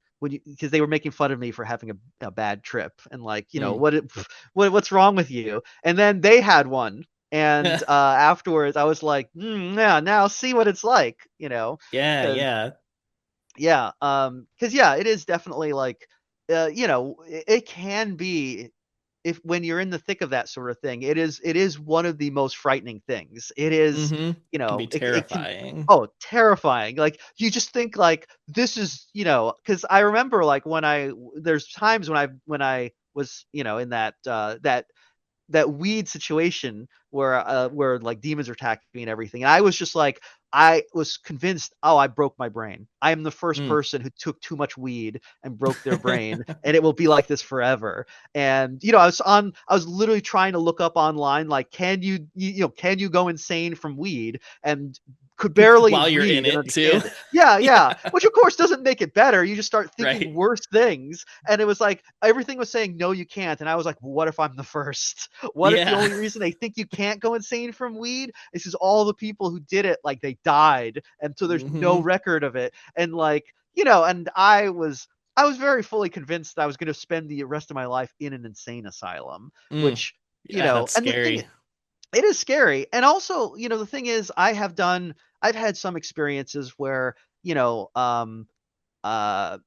they were making fun of me for having a bad trip, and like, Mm. what's wrong with you? And then they had one, and afterwards I was like, yeah, now see what it's like, Yeah, because yeah. yeah, because yeah, it is definitely like, it can be, if when you're in the thick of that sort of thing, it is one of the most frightening things. It is, Hmm. Can be it can, terrifying. oh, terrifying. Like, you just think like, this is, because I remember like there's times when I was, in that weed situation where like demons are attacking me and everything. And I was just like, I was convinced, oh, I broke my brain. I am the first Mm. person who took too much weed and broke their brain, and it will be like this forever. And I was literally trying to look up online, like, can you go insane from weed? And could barely While you're in read and it too. understand it. Yeah, yeah. Yeah. Which of course doesn't make it better. You just start thinking Right. worse things. And it was like everything was saying no, you can't. And I was like, well, what if I'm the first? What if the Yeah. only reason they think you can't go insane from weed is because all the people who did it, like, they died, and so there's no Hmm. record of it. And like, and I was very fully convinced that I was going to spend the rest of my life in an insane asylum, Mm. which, Yeah, that's and the thing, scary. it is scary. And also, the thing is, I've had some experiences where, uh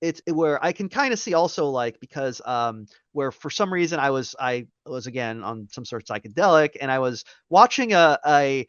it's where I can kind of see also, like, because where for some reason I was again on some sort of psychedelic, and I was watching a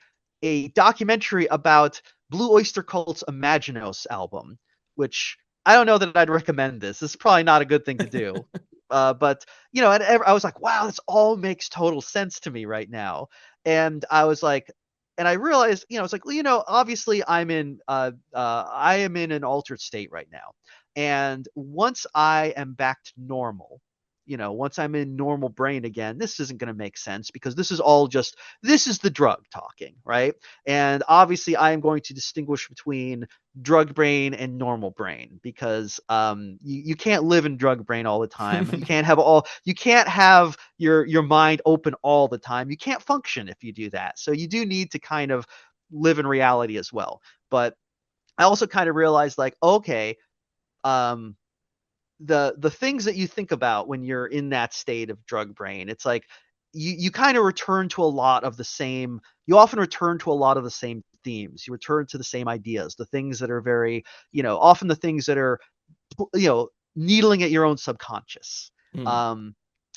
documentary about Blue Oyster Cult's Imaginos album, which I don't know that I'd recommend this. This is probably not a good thing to do. But and I was like, wow, this all makes total sense to me right now. And I was like, and I realized, it's like, well, obviously I am in an altered state right now. And once I am back to normal, once I'm in normal brain again, this isn't going to make sense, because this is the drug talking, right? And obviously I am going to distinguish between drug brain and normal brain, because you can't live in drug brain all the time. You can't have your mind open all the time. You can't function if you do that. So you do need to kind of live in reality as well. But I also kind of realized, like, okay, um the things that you think about when you're in that state of drug brain, it's like you kind of return to a lot of the same you often return to a lot of the same themes. You return to the same ideas, the things that are very, often the things that are, needling at your own subconscious. Mm. um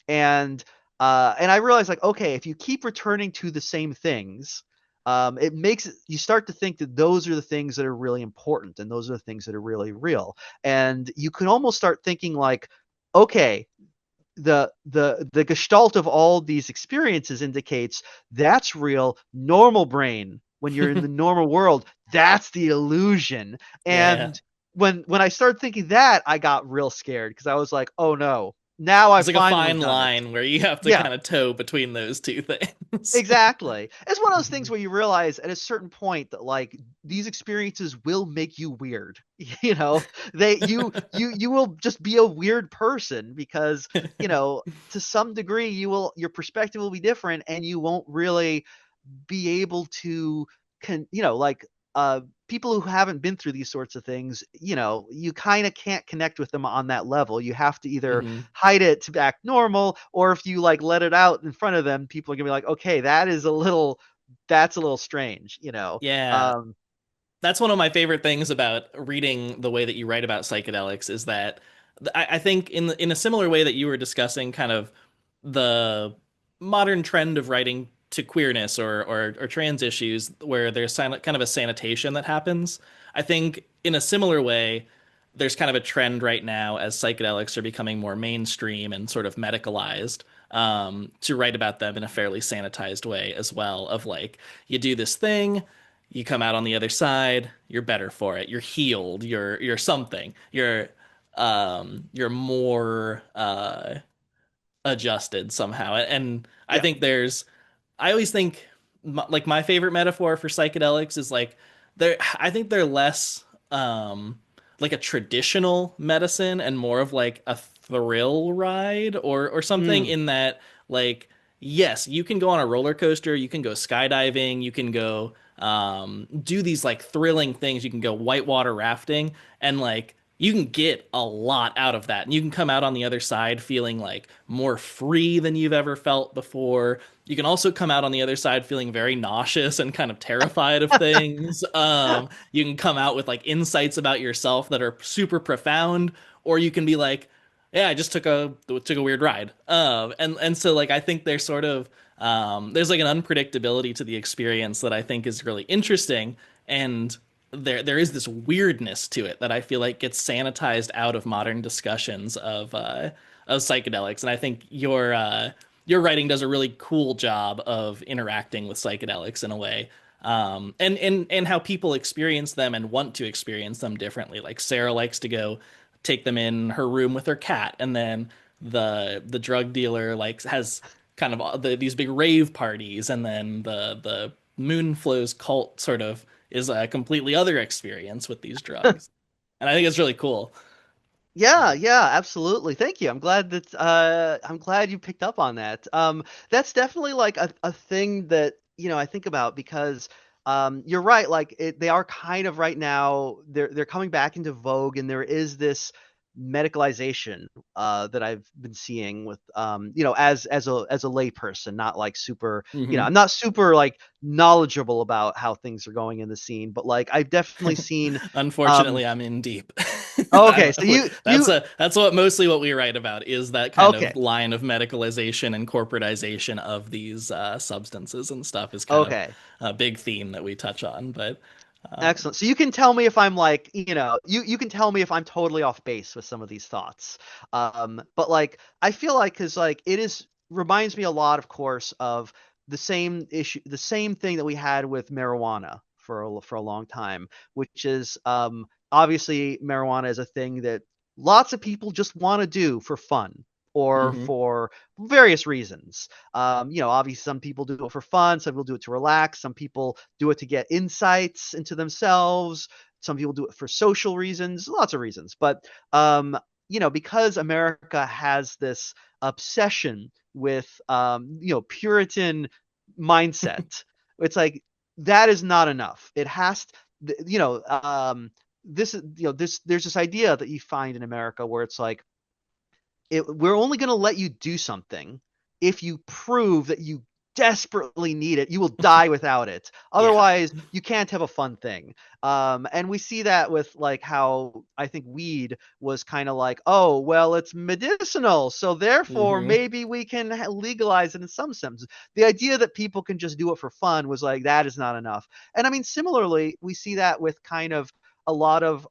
and and I realized, like, okay, if you keep returning to the same things, it makes you start to think that those are the things that are really important, and those are the things that are really real. And you can almost start thinking like, okay, the gestalt of all these experiences indicates that's real. Normal brain, when you're in the normal world, that's the illusion. Yeah. And when I started thinking that, I got real scared because I was like, oh no, now It's I've like a finally fine done it. line where you have to Yeah, kind of toe between those two things. exactly. It's one of those things where you realize at a certain point that like these experiences will make you weird. You know, you will just be a weird person because, you know, to some degree your perspective will be different, and you won't really be able to like people who haven't been through these sorts of things, you know, you kind of can't connect with them on that level. You have to either Hmm. hide it to act normal, or if you like let it out in front of them, people are gonna be like, okay, that's a little strange, you know. Yeah. That's one of my favorite things about reading the way that you write about psychedelics is that I think in a similar way that you were discussing kind of the modern trend of writing to queerness or trans issues where there's kind of a sanitation that happens. I think in a similar way, there's kind of a trend right now as psychedelics are becoming more mainstream and sort of medicalized, to write about them in a fairly sanitized way as well. Of like, you do this thing, you come out on the other side, you're better for it, you're healed, you're something, you're more adjusted somehow. And I Yeah. think I always think like my favorite metaphor for psychedelics is like I think they're less like a traditional medicine and more of like a thrill ride or something, Mm. in that like yes, you can go on a roller coaster, you can go skydiving, you can go do these like thrilling things, you can go whitewater rafting, and like you can get a lot out of that. And you can come out on the other side feeling like more free than you've ever felt before. You can also come out on the other side feeling very nauseous and kind of terrified of things. You can come out with like insights about yourself that are super profound, or you can be like, yeah, I just took a weird ride. And so like I think there's sort of there's like an unpredictability to the experience that I think is really interesting, and there is this weirdness to it that I feel like gets sanitized out of modern discussions of psychedelics. And I think your writing does a really cool job of interacting with psychedelics in a way. And how people experience them and want to experience them differently. Like Sarah likes to go take them in her room with her cat, and then the drug dealer like has kind of these big rave parties, and then the Moonflow's cult sort of is a completely other experience with these drugs. And I think it's really cool. Yeah, yeah, absolutely. Thank you. I'm glad you picked up on that. That's definitely like a thing that, you know, I think about because you're right, like they are kind of right now they're coming back into vogue, and there is this medicalization that I've been seeing with you know, as a layperson, not like super, you know, Hmm. I'm not super like knowledgeable about how things are going in the scene, but like I've definitely seen um Unfortunately, I'm in deep. okay, so you That's what we write about, is that kind of okay. line of medicalization and corporatization of these substances and stuff is kind of Okay. a big theme that we touch on. But Excellent. So you can tell me if I'm like, you know, you can tell me if I'm totally off base with some of these thoughts. But like I feel like cuz like it is reminds me a lot, of course, of the same issue, the same thing that we had with marijuana for a long time, which is obviously marijuana is a thing that lots of people just want to do for fun or mhm. for various reasons. You know, obviously some people do it for fun, some people do it to relax, some people do it to get insights into themselves, some people do it for social reasons, lots of reasons. But you know, because America has this obsession with you know, Puritan mindset, it's like that is not enough. It has to, you know, this is, you know, there's this idea that you find in America where it's like we're only going to let you do something if you prove that you desperately need it, you will die without it. Yeah. Otherwise, you can't have a fun thing. And we see that with like how I think weed was kind of like, oh, well, it's medicinal, so therefore Hmm. maybe we can legalize it in some sense. The idea that people can just do it for fun was like, that is not enough. And I mean, similarly, we see that with kind of a lot of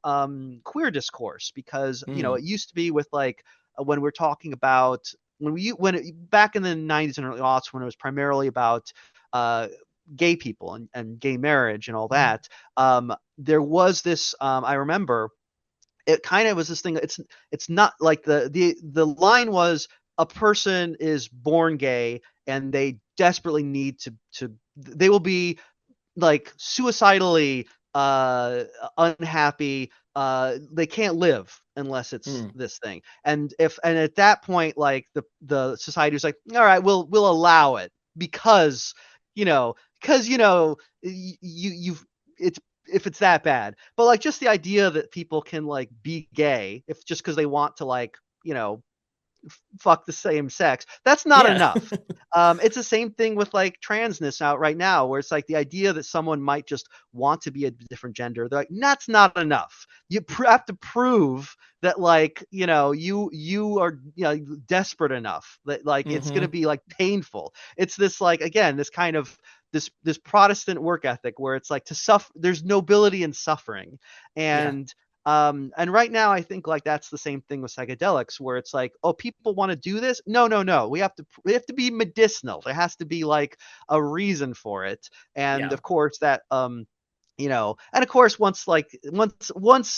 queer discourse, because Mm. it used to be with like when we're talking about back in the 90s and early aughts, when it was primarily about uh, gay people and gay marriage and all that, there was this, I remember it kind of was this thing. It's not like the line was, a person is born gay and they desperately need to they will be like suicidally unhappy. They can't live unless it's Mm. this thing. And at that point, like the society was like, all right, we'll allow it because you know you've it's if it's that bad. But like just the idea that people can like be gay if just because they want to like fuck the same sex, that's not Yeah. enough. It's the same thing with like transness out right now, where it's like the idea that someone might just want to be a different gender. They're like, that's not enough. You have to prove that like you are desperate enough that like it's gonna Hmm. be like painful. It's this like again this kind of this Protestant work ethic where it's like to suffer. There's nobility in suffering, Yeah. and right now I think like that's the same thing with psychedelics, where it's like, oh, people want to do this. No, no, no. We have to be medicinal. There has to be like a reason for it. And Yeah. of course that and of course once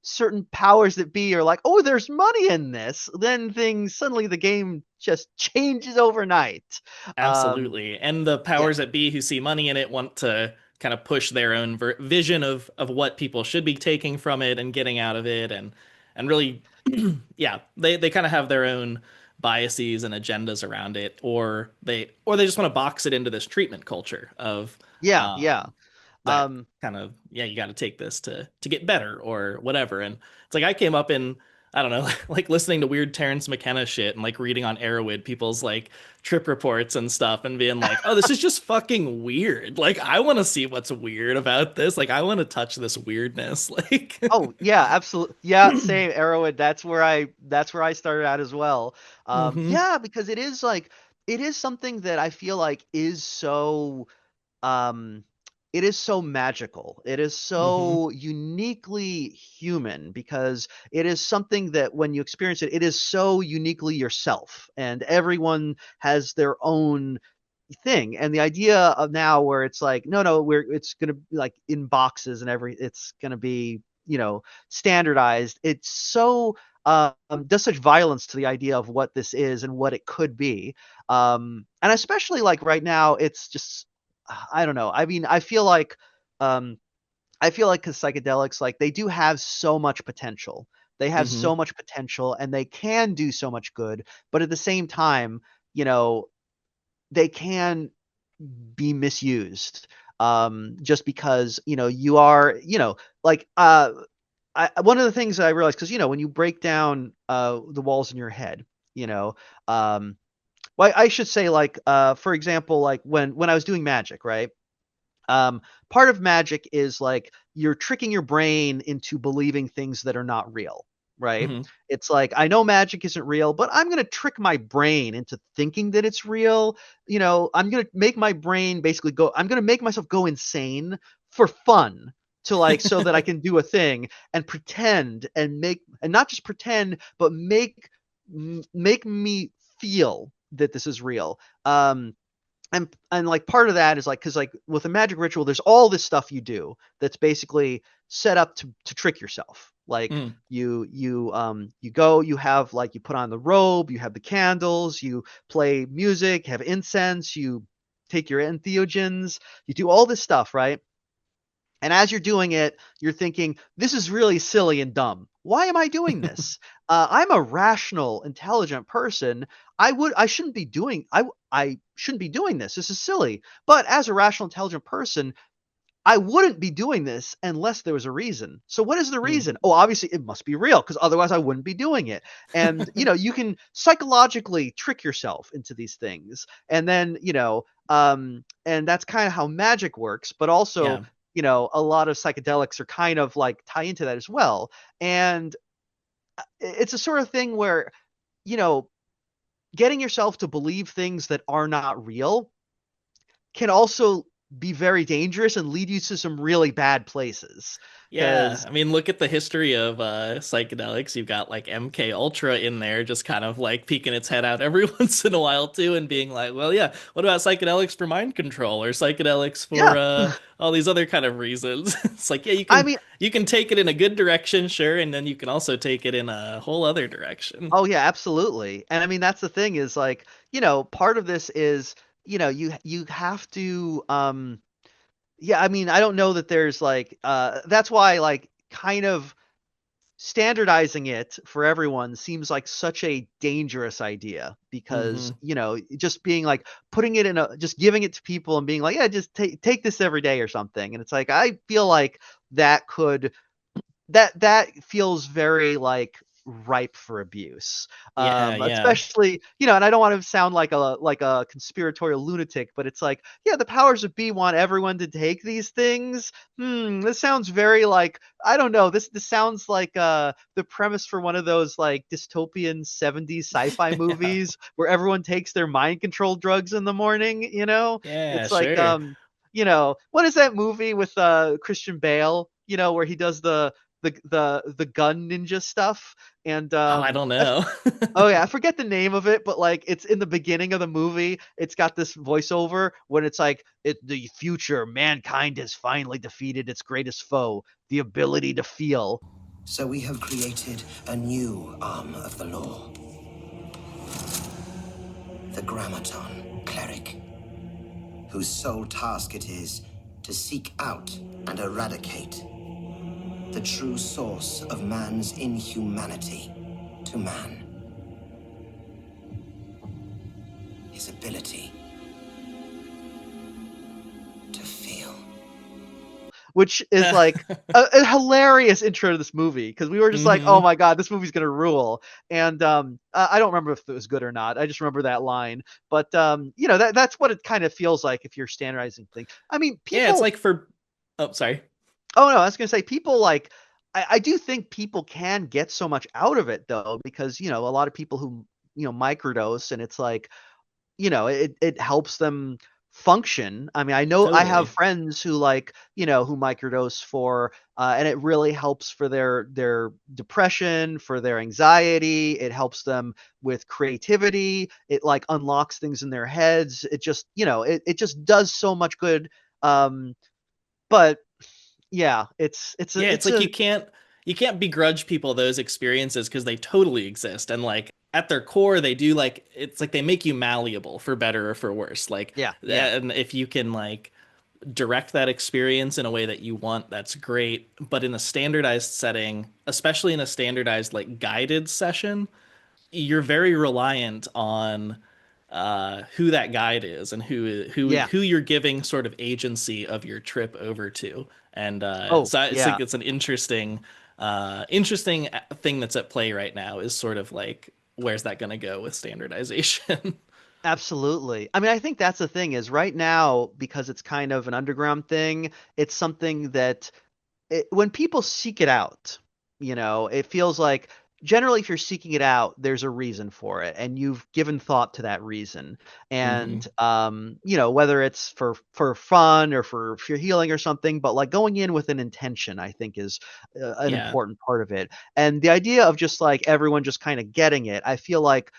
certain powers that be are like, oh, there's money in this, then things suddenly the game just changes overnight. Um Absolutely. And the yeah. powers that be who see money in it want to kind of push their own vision of what people should be taking from it and getting out of it, and really yeah, they kind of have their own biases and agendas around it, or they just want to box it into this treatment culture of Yeah, yeah. um that Um kind of, yeah, you got to take this to get better or whatever. And it's like I came up in, I don't know, like listening to weird Terrence McKenna shit and like reading on Arrowhead people's like trip reports and stuff and being like, oh, this is just fucking weird. Like I want to see what's weird about this. Like I want to touch this weirdness. Like Oh yeah, absolutely. Yeah, same Arrowhead. That's where I started out as well. hmm. Yeah, because it is something that I feel like is so um it is so magical. It is Hmm. so uniquely human because it is something that when you experience it, it is so uniquely yourself, and everyone has their own thing. And the idea of now where it's like, no, no, it's gonna be like in boxes and it's gonna be standardized. It's so does such violence to the idea of what this is and what it could be. And especially like right now, it's just I don't know. I mean, um, I feel like because psychedelics, like they do have so much potential. They have Hmm. so much potential, and they can do so much good. But at the same time, you know, they can be misused just because you are like one of the things I realized, because when you break down the walls in your head, you know um well, I should say, like for example, like when I was doing magic, right? Part of magic is like you're tricking your brain into believing things that are not real, right? Hmm. It's like, I know magic isn't real, but I'm going to trick my brain into thinking that it's real. I'm going to make my brain basically I'm going to make myself go insane for fun, to like so that I can do a thing and pretend and not just pretend, but make me feel that this is real. And like part of that is like, because like with a magic ritual there's all this stuff you do that's basically set up to trick yourself. Like Mm. you go, you have like, you put on the robe, you have the candles, you play music, have incense, you take your entheogens, you do all this stuff, right? And as you're doing it, you're thinking, this is really silly and dumb. Why am I doing this? I'm a rational, intelligent person. I shouldn't be doing this. This is silly. But as a rational, intelligent person, I wouldn't be doing this unless there was a reason. So what is the Mm. reason? Oh, obviously it must be real, because otherwise I wouldn't be doing it. And you can psychologically trick yourself into these things. And then, and that's kind of how magic works, but also, Yeah. a lot of psychedelics are kind of like tie into that as well. And it's a sort of thing where, you know, getting yourself to believe things that are not real can also be very dangerous and lead you to some really bad places. Yeah, Because I mean, look at the history of psychedelics. You've got like MK Ultra in there, just kind of like peeking its head out every once in a while too, and being like, "Well, yeah, what about psychedelics for mind control or psychedelics for yeah, all these other kind of reasons?" It's like, yeah, I mean, you can take it in a good direction, sure, and then you can also take it in a whole other direction. oh yeah, absolutely. And I mean, that's the thing is like, part of this is, you have to, yeah, I mean, I don't know that there's like, that's why like kind of standardizing it for everyone seems like such a dangerous idea, because Hmm. just being like putting it in a just giving it to people and being like, yeah, just take this every day or something. And it's like, I feel like that could that feels very like ripe for abuse. Yeah, yeah. Especially, and I don't want to sound like a conspiratorial lunatic, but it's like, yeah, the powers that be want everyone to take these things. This sounds very like, I don't know, this sounds like the premise for one of those like dystopian 70s sci-fi Yeah. movies where everyone takes ther mind control drugs in the morning. Yeah, It's like, sure. what is that movie with Christian Bale, where he does the gun ninja stuff. And Oh, I don't know. oh yeah, I forget the name of it, but like it's in the beginning of the movie. It's got this voiceover when it's like, the future, mankind has finally defeated its greatest foe, the ability to feel. So we have created a new arm of the law. The Grammaton Cleric, whose sole task it is to seek out and eradicate the true source of man's inhumanity to man. His ability to feel. Which is like a hilarious intro to this movie, because we were just like, oh Hmm. my god, this movie's gonna rule. And I don't remember if it was good or not. I just remember that line. But that's what it kind of feels like if you're standardizing things. I mean, Yeah, it's people. like for oh, sorry. Oh no, I was gonna say people like. I do think people can get so much out of it though, because a lot of people who microdose, and it's like, it helps them function. I mean, I know I have Totally. friends who like, who microdose for, and it really helps for their depression, for their anxiety. It helps them with creativity. It like unlocks things in their heads. It just, it just does so much good. Um, but yeah, Yeah, it's it's like a you can't begrudge people those experiences because they totally exist, and like at their core they do, like it's like they make you malleable for better or for worse. Like, yeah, yeah, and if you can like direct that experience in a way that you want, that's great. But in a standardized setting, especially in a standardized like guided session, you're very reliant on who that guide is and yeah. who you're giving sort of agency of your trip over to. And Oh, so it's yeah. like it's an interesting thing that's at play right now, is sort of like, where's that going to go with standardization? Absolutely. I mean, I think that's the thing is right now, because it's kind of an underground thing, it's something that when people seek it out, it feels like generally if you're seeking it out, there's a reason for it and you've given thought to that reason. And Hmm. whether it's for fun or for healing or something, but like going in with an intention, I think is an Yeah. important part of it. And the idea of just like everyone just kind of getting it, I feel like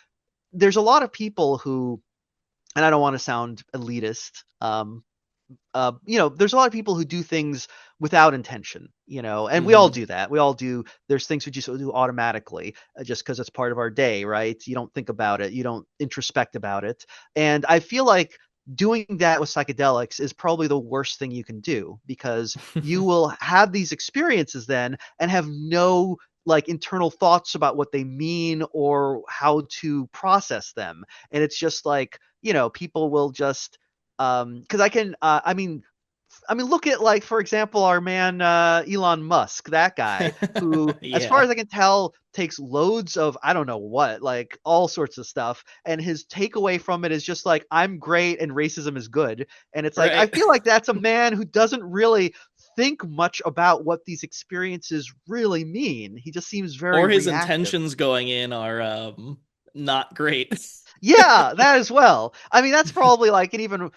there's a lot of people who, and I don't want to sound elitist, there's a lot of people who do things without intention, and we all Hmm. do that. We all do. There's things we just do automatically, just because it's part of our day, right? You don't think about it, you don't introspect about it. And I feel like doing that with psychedelics is probably the worst thing you can do, because you will have these experiences then and have no like internal thoughts about what they mean or how to process them. And it's just like, people will just because I mean, I mean, look at, like, for example, our man Elon Musk, that guy who, as far Yeah. as I can tell, takes loads of, I don't know what, like all sorts of stuff, and his takeaway from it is just like, I'm great and racism is good. And it's like, I Right. feel like that's a man who doesn't really think much about what these experiences really mean. He just seems very Or his reactive. intentions going in are not great. Yeah, that as well. I mean, that's probably like an even,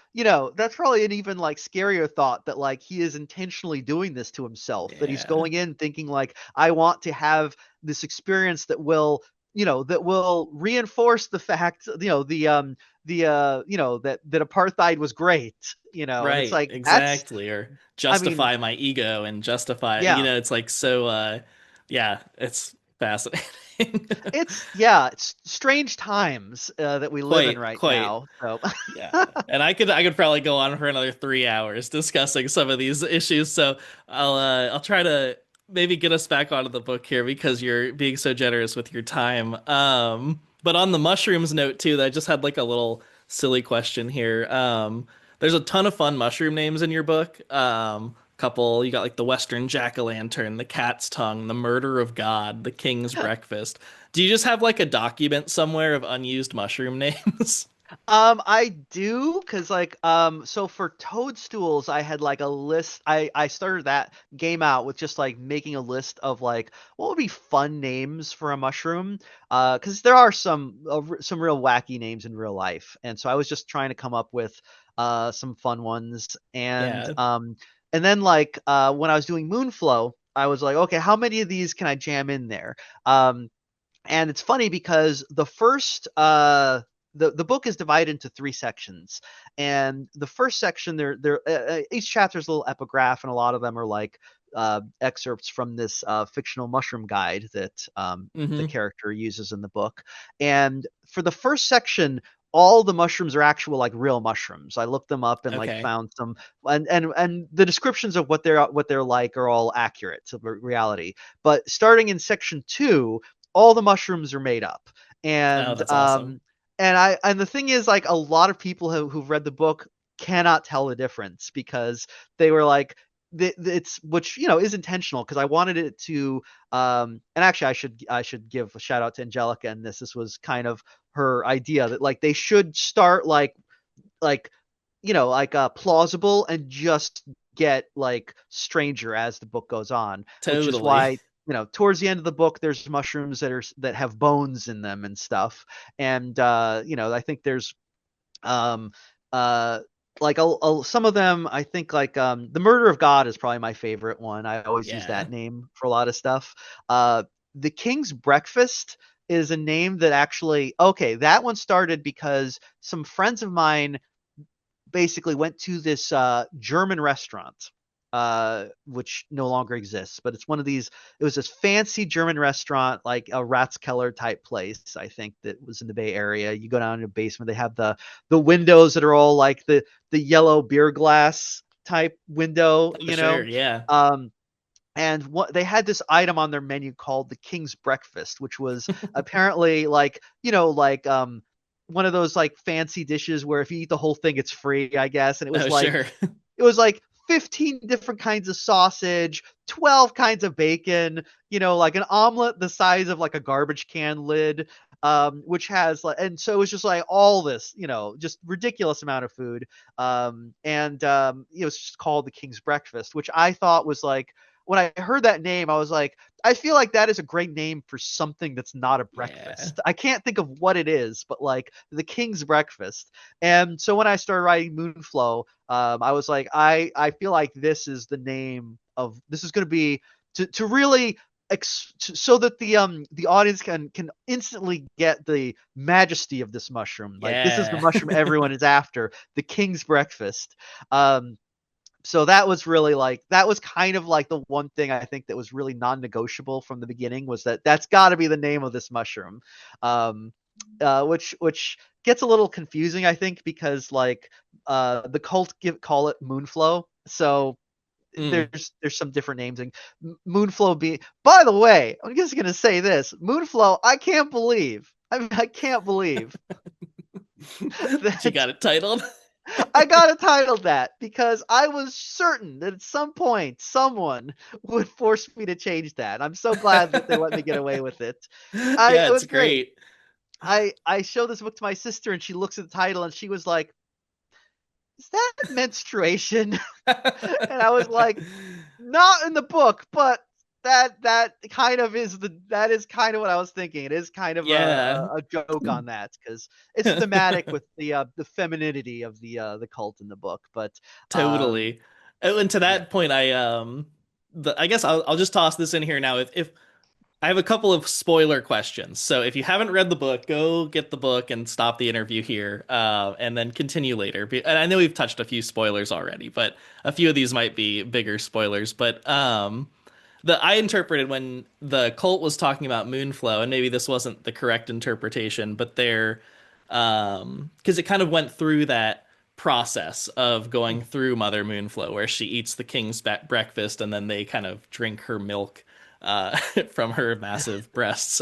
that's probably an even like scarier thought, that like he is intentionally doing this to himself, that he's Yeah. going in thinking like, I want to have this experience that will reinforce the fact, that apartheid was great, and it's Right, like, exactly. Or I mean, justify my ego and justify, yeah. it's like so yeah, it's fascinating. It's strange times that we live in right Quite. now. So Yeah. And I could probably go on for another 3 hours discussing some of these issues. So I'll try to maybe get us back onto the book here because you're being so generous with your time. But on the mushrooms note too, I just had like a little silly question here. There's a ton of fun mushroom names in your book. Couple, you got like the Western Jack-o'-lantern, the Cat's Tongue, the Murder of God, the King's Breakfast. Do you just have like a document somewhere of unused mushroom names? I do, because like so for toadstools I had like a list. I started that game out with just like making a list of like what would be fun names for a mushroom, because there are some real wacky names in real life, and so I was just trying to come up with some fun ones. and Yeah. um and then like when I was doing Moonflow, I was like, okay, how many of these can I jam in there? And it's funny because the book is divided into 3 sections, and the first section, each chapter is a little epigraph, and a lot of them are like excerpts from this fictional mushroom guide that the Hmm. character uses in the book. And for the first section, all the mushrooms are actual like real mushrooms. I looked them up and like Okay. found some, and the descriptions of what they're like are all accurate to reality. But starting in section 2, all the mushrooms are made up. Oh, And that's awesome. and the thing is, like, a lot of people who've read the book cannot tell the difference, because they were like, it's, which is intentional, because I wanted it to, and actually I should give a shout out to Angelica in this. This was kind of her idea, that like they should start like plausible, and just get like stranger as the book goes on, which is Totally. why towards the end of the book there's mushrooms that have bones in them and stuff. And I think there's um uh like some of them, I think, like the Murder of God is probably my favorite one. I always use Yeah. that name for a lot of stuff. The King's Breakfast is a name that actually, okay, that one started because some friends of mine basically went to this German restaurant, which no longer exists, but it's one of these. It was this fancy German restaurant, like a Ratskeller type place, I think, that was in the Bay Area. You go down in the basement, they have the windows that are all like the yellow beer glass type window, Oh, sure. Yeah. and what they had this item on their menu called the King's Breakfast, which was apparently like one of those like fancy dishes where if you eat the whole thing it's free, I guess. And Oh, sure. it was like 15 different kinds of sausage, 12 kinds of bacon, like an omelet the size of like a garbage can lid, which has like, and so it was just like all this, just ridiculous amount of food. And it was just called the King's Breakfast, which I thought was like, when I heard that name, I was like, I feel like that is a great name for something that's not a Yeah. breakfast. I can't think of what it is, but like the King's Breakfast. And so when I started writing Moonflow, I was like, I feel like this is the name of, this is going to be to really so that the audience can instantly get the majesty of this mushroom. Like, this is the Yeah. mushroom everyone is after, the King's Breakfast. So that was really like, that was kind of like the one thing I think that was really non-negotiable from the beginning, was that that's got to be the name of this mushroom. Which gets a little confusing, I think, because like the cult call it Moonflow, so Mm. there's some different names. And Moonflow be, by the way, I'm just gonna say this, Moonflow, I can't believe, I can't believe You that got it titled? I gotta title that because I was certain that at some point someone would force me to change that. I'm so glad that they let me get away with it. Yeah, It it's was great. great. I showed this book to my sister and she looks at the title and she was like, "Is that menstruation?" And I was like, "Not in the book, but that kind of is that is kind of what I was thinking. It is kind of Yeah, a joke on that because it's thematic with the femininity of the cult in the book. But um, totally. Oh, and to yeah, that point, I guess I'll just toss this in here now. If I have a couple of spoiler questions, so if you haven't read the book, go get the book and stop the interview here, and then continue later. And I know we've touched a few spoilers already, but a few of these might be bigger spoilers. But the I interpreted when the cult was talking about Moonflow, and maybe this wasn't the correct interpretation, but they're because it kind of went through that process of going through Mother Moonflow, where she eats the king's breakfast, and then they kind of drink her milk from her massive breasts.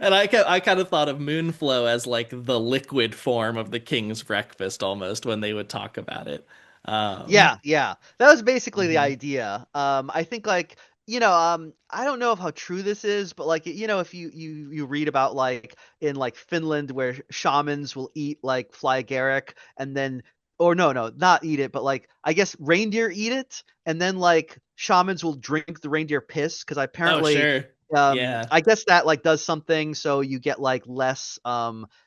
And I kind of thought of Moonflow as like the liquid form of the king's breakfast almost when they would talk about it. Um, yeah, that was basically the mhm. idea. I think like I don't know if how true this is, but like if you read about like in like Finland where shamans will eat like fly agaric and then or no, not eat it, but like I guess reindeer eat it and then like shamans will drink the reindeer piss because Oh, apparently sure. Yeah. I guess that like does something so you get like less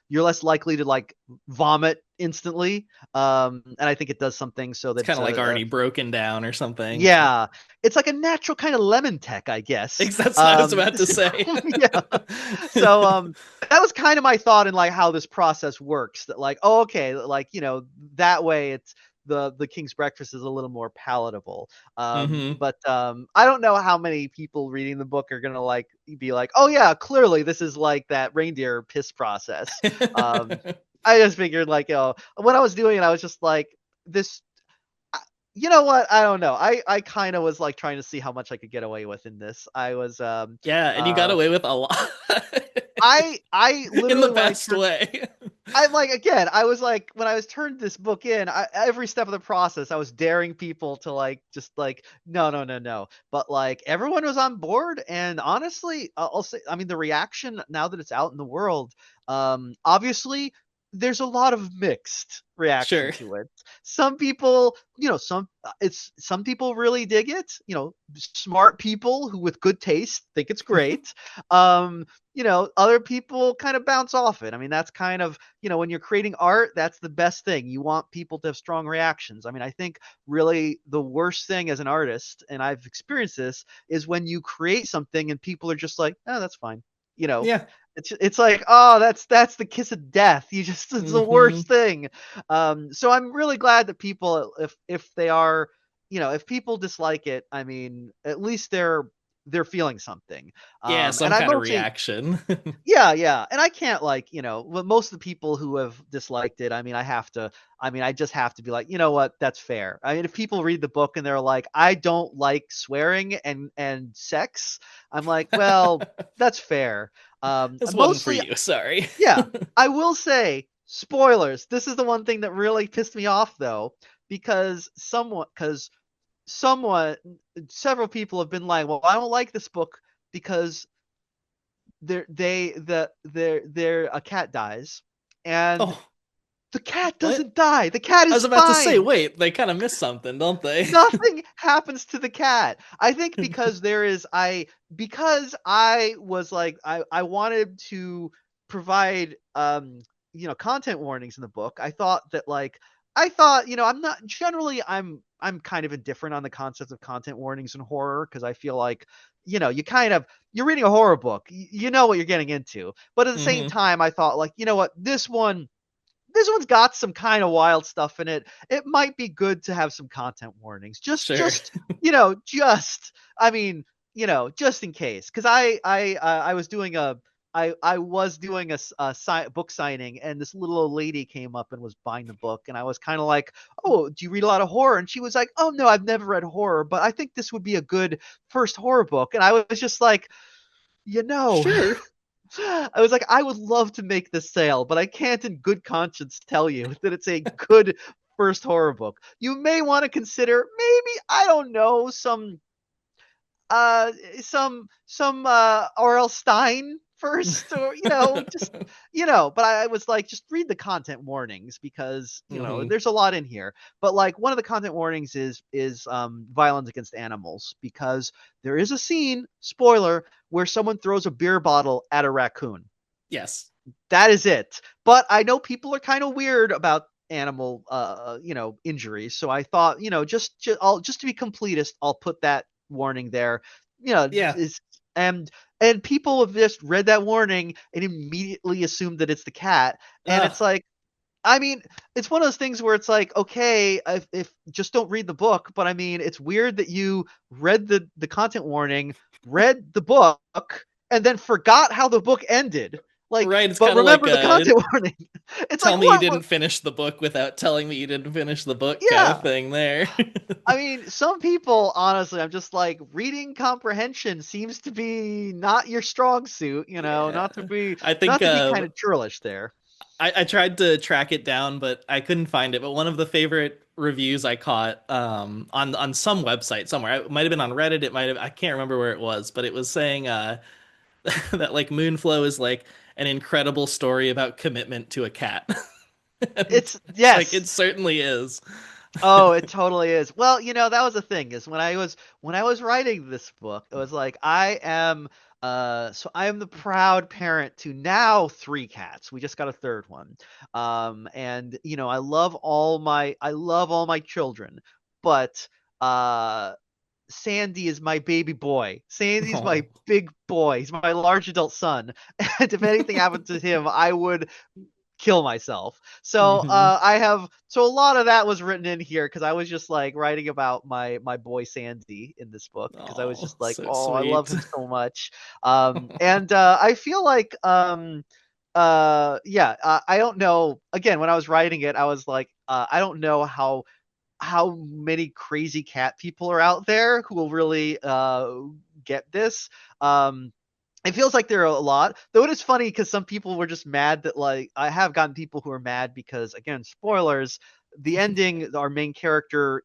you're less likely to like vomit instantly. And I think it does something so It's that kind it's of like already broken down or something. yeah, it's like a natural kind of lemon tech, I guess. That's what I was about to say. Yeah. So that was kind of my thought in like how this process works. That like, oh, okay, like that way it's the king's breakfast is a little more palatable. Hmm. But I don't know how many people reading the book are gonna like be like, oh yeah, clearly this is like that reindeer piss process. Um, I just figured like, when I was doing it, I was just like, this you know what? I don't know. I kind of was like trying to see how much I could get away with in this. I was Yeah, and you got uh away with a lot I in the literally when I best turned way. I'm like again, I was like when I was turned this book in, every step of the process I was daring people to like just like no. But like everyone was on board and honestly, I'll say I mean the reaction now that it's out in the world, obviously there's a lot of mixed reaction Sure. to it. Some people, some people really dig it. Smart people who with good taste think it's great. Um, other people kind of bounce off it. I mean, that's kind of, when you're creating art, that's the best thing. You want people to have strong reactions. I mean, I think really the worst thing as an artist, and I've experienced this, is when you create something and people are just like, oh, that's fine. You know, Yeah. it's like, oh, that's the kiss of death. It's the Hmm. worst thing. So I'm really glad that people, if they are, if people dislike it, I mean, at least they're feeling something. Yeah, And some I'm kind of mostly reaction. yeah, and I can't like, most of the people who have disliked it, I just have to be like, you know what, that's fair. I mean, if people read the book and they're like, I don't like swearing and sex, I'm like, well, that's fair. This wasn't for Mostly, you, sorry. yeah, I will say spoilers. This is the one thing that really pissed me off though, because someone, several people have been like, well, I don't like this book because their a cat dies and Oh, the cat what? doesn't die. The cat I is was about to say, fine. wait, they kind of missed something, don't they? Nothing happens to the cat. I think because because I was like I wanted to provide content warnings in the book. I thought, I'm not generally I'm kind of indifferent on the concept of content warnings in horror because I feel like, you're reading a horror book. You know what you're getting into. But at the same Hmm. time, I thought like, you know what, this one's got some kind of wild stuff in it. It might be good to have some content warnings. Sure. I mean, just in case. Because I was doing a book signing, and this little old lady came up and was buying the book, and I was kind of like, "Oh, do you read a lot of horror?" And she was like, "Oh no, I've never read horror, but I think this would be a good first horror book." And I was just like, you know, Sure. I was like, I would love to make this sale, but I can't in good conscience tell you that it's a good first horror book. You may want to consider maybe, I don't know, uh R.L. Stein first, or just but I was like, just read the content warnings, because Hmm. there's a lot in here. But like, one of the content warnings is violence against animals, because there is a scene, spoiler, where someone throws a beer bottle at a raccoon. Yes. That is it. But I know people are kind of weird about animal injuries, so I thought, just to be completist, I'll put that warning there. Yeah. Is and people have just read that warning and immediately assumed that it's the cat. And Ugh. it's like, I mean, it's one of those things where it's like, okay, if just don't read the book. But I mean, it's weird that you read the content warning, read the book, and then forgot how the book ended. Like, Right. It's but kind of like remember the content warning. It's like, tell me you what? didn't finish the book without telling me you didn't finish the book kind of Yeah. thing there. I mean, some people, honestly, I'm just like, reading comprehension seems to be not your strong suit. Yeah. I think not to be kind of churlish there. I tried to track it down, but I couldn't find it. But one of the favorite reviews I caught on some website somewhere, it might have been on Reddit, it might have, I can't remember where it was, but it was saying that like Moonflow is like an incredible story about commitment to a cat. And It's it's like it yes. certainly is. Oh, it totally is. Well, that was the thing, is when I was writing this book, it was like, I am the proud parent to now 3 cats. We just got a third one. And I love all my children, but Sandy is my baby boy. Sandy's my Oh. big boy. He's my large adult son. And if anything happened to him, I would kill myself. So Hmm. a lot of that was written in here, because I was just like writing about my boy Sandy in this book, because I was Oh, just like, so oh, I love sweet. him so much. And I feel like yeah, I don't know, again, when I was writing it, I was like, I don't know how many crazy cat people are out there who will really get this. It feels like there are a lot, though. It is funny because some people were just mad that, like, I have gotten people who are mad because, again, spoilers, the ending, our main character,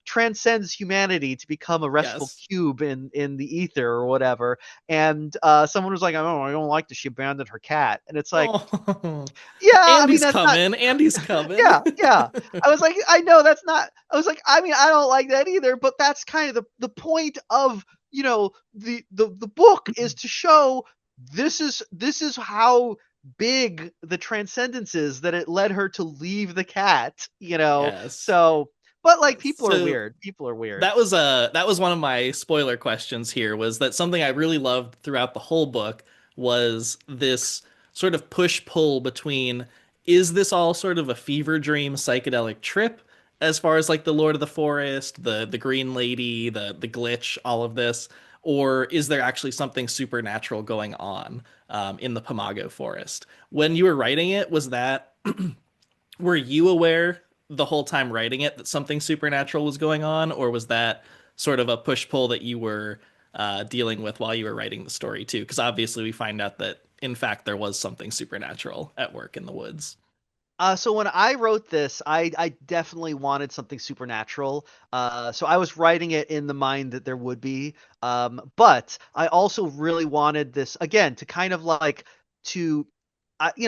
transcends humanity to become a restful Yes. cube in the ether or whatever. And someone was like, oh, I don't like that she abandoned her cat. And it's like, Oh. yeah, I mean, Andy's that's not, coming. Andy's coming. yeah, yeah. I was like, I know that's not. I was like, I mean, I don't like that either, but that's kind of the point of the book, is to show this is how big the transcendence is, that it led her to leave the cat. Yes. So, but like, people are So weird. People are weird. that was one of my spoiler questions here, was that something I really loved throughout the whole book was this sort of push-pull between, is this all sort of a fever dream psychedelic trip as far as like the Lord of the Forest, the Green Lady, the glitch, all of this, or is there actually something supernatural going on in the Pamago Forest? When you were writing it, were you aware the whole time writing it that something supernatural was going on, or was that sort of a push pull that you were dealing with while you were writing the story too? Because obviously we find out that in fact there was something supernatural at work in the woods. So when I wrote this, I definitely wanted something supernatural. So I was writing it in the mind that there would be. But I also really wanted this, again, to kind of like, to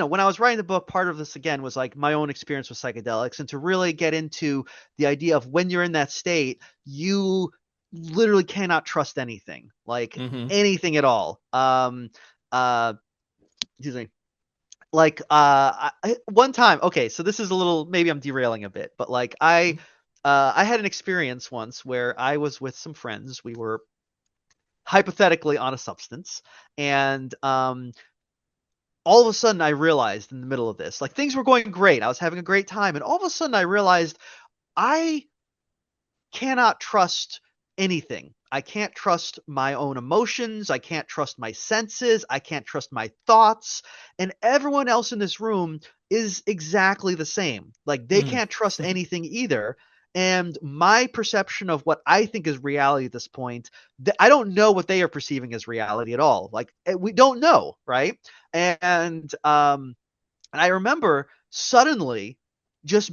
when I was writing the book, part of this again was like my own experience with psychedelics, and to really get into the idea of, when you're in that state, you literally cannot trust anything, like Hmm. anything at all. Uh, excuse me. Like, one time, okay, so this is a little, maybe I'm derailing a bit, but like, I had an experience once where I was with some friends. We were hypothetically on a substance, and all of a sudden I realized, in the middle of this, like, things were going great, I was having a great time, and all of a sudden I realized I cannot trust anything. I can't trust my own emotions. I can't trust my senses. I can't trust my thoughts. And everyone else in this room is exactly the same. Like, they Mm. can't trust anything either. And my perception of what I think is reality at this point, I don't know what they are perceiving as reality at all. Like, we don't know, right? And I remember suddenly just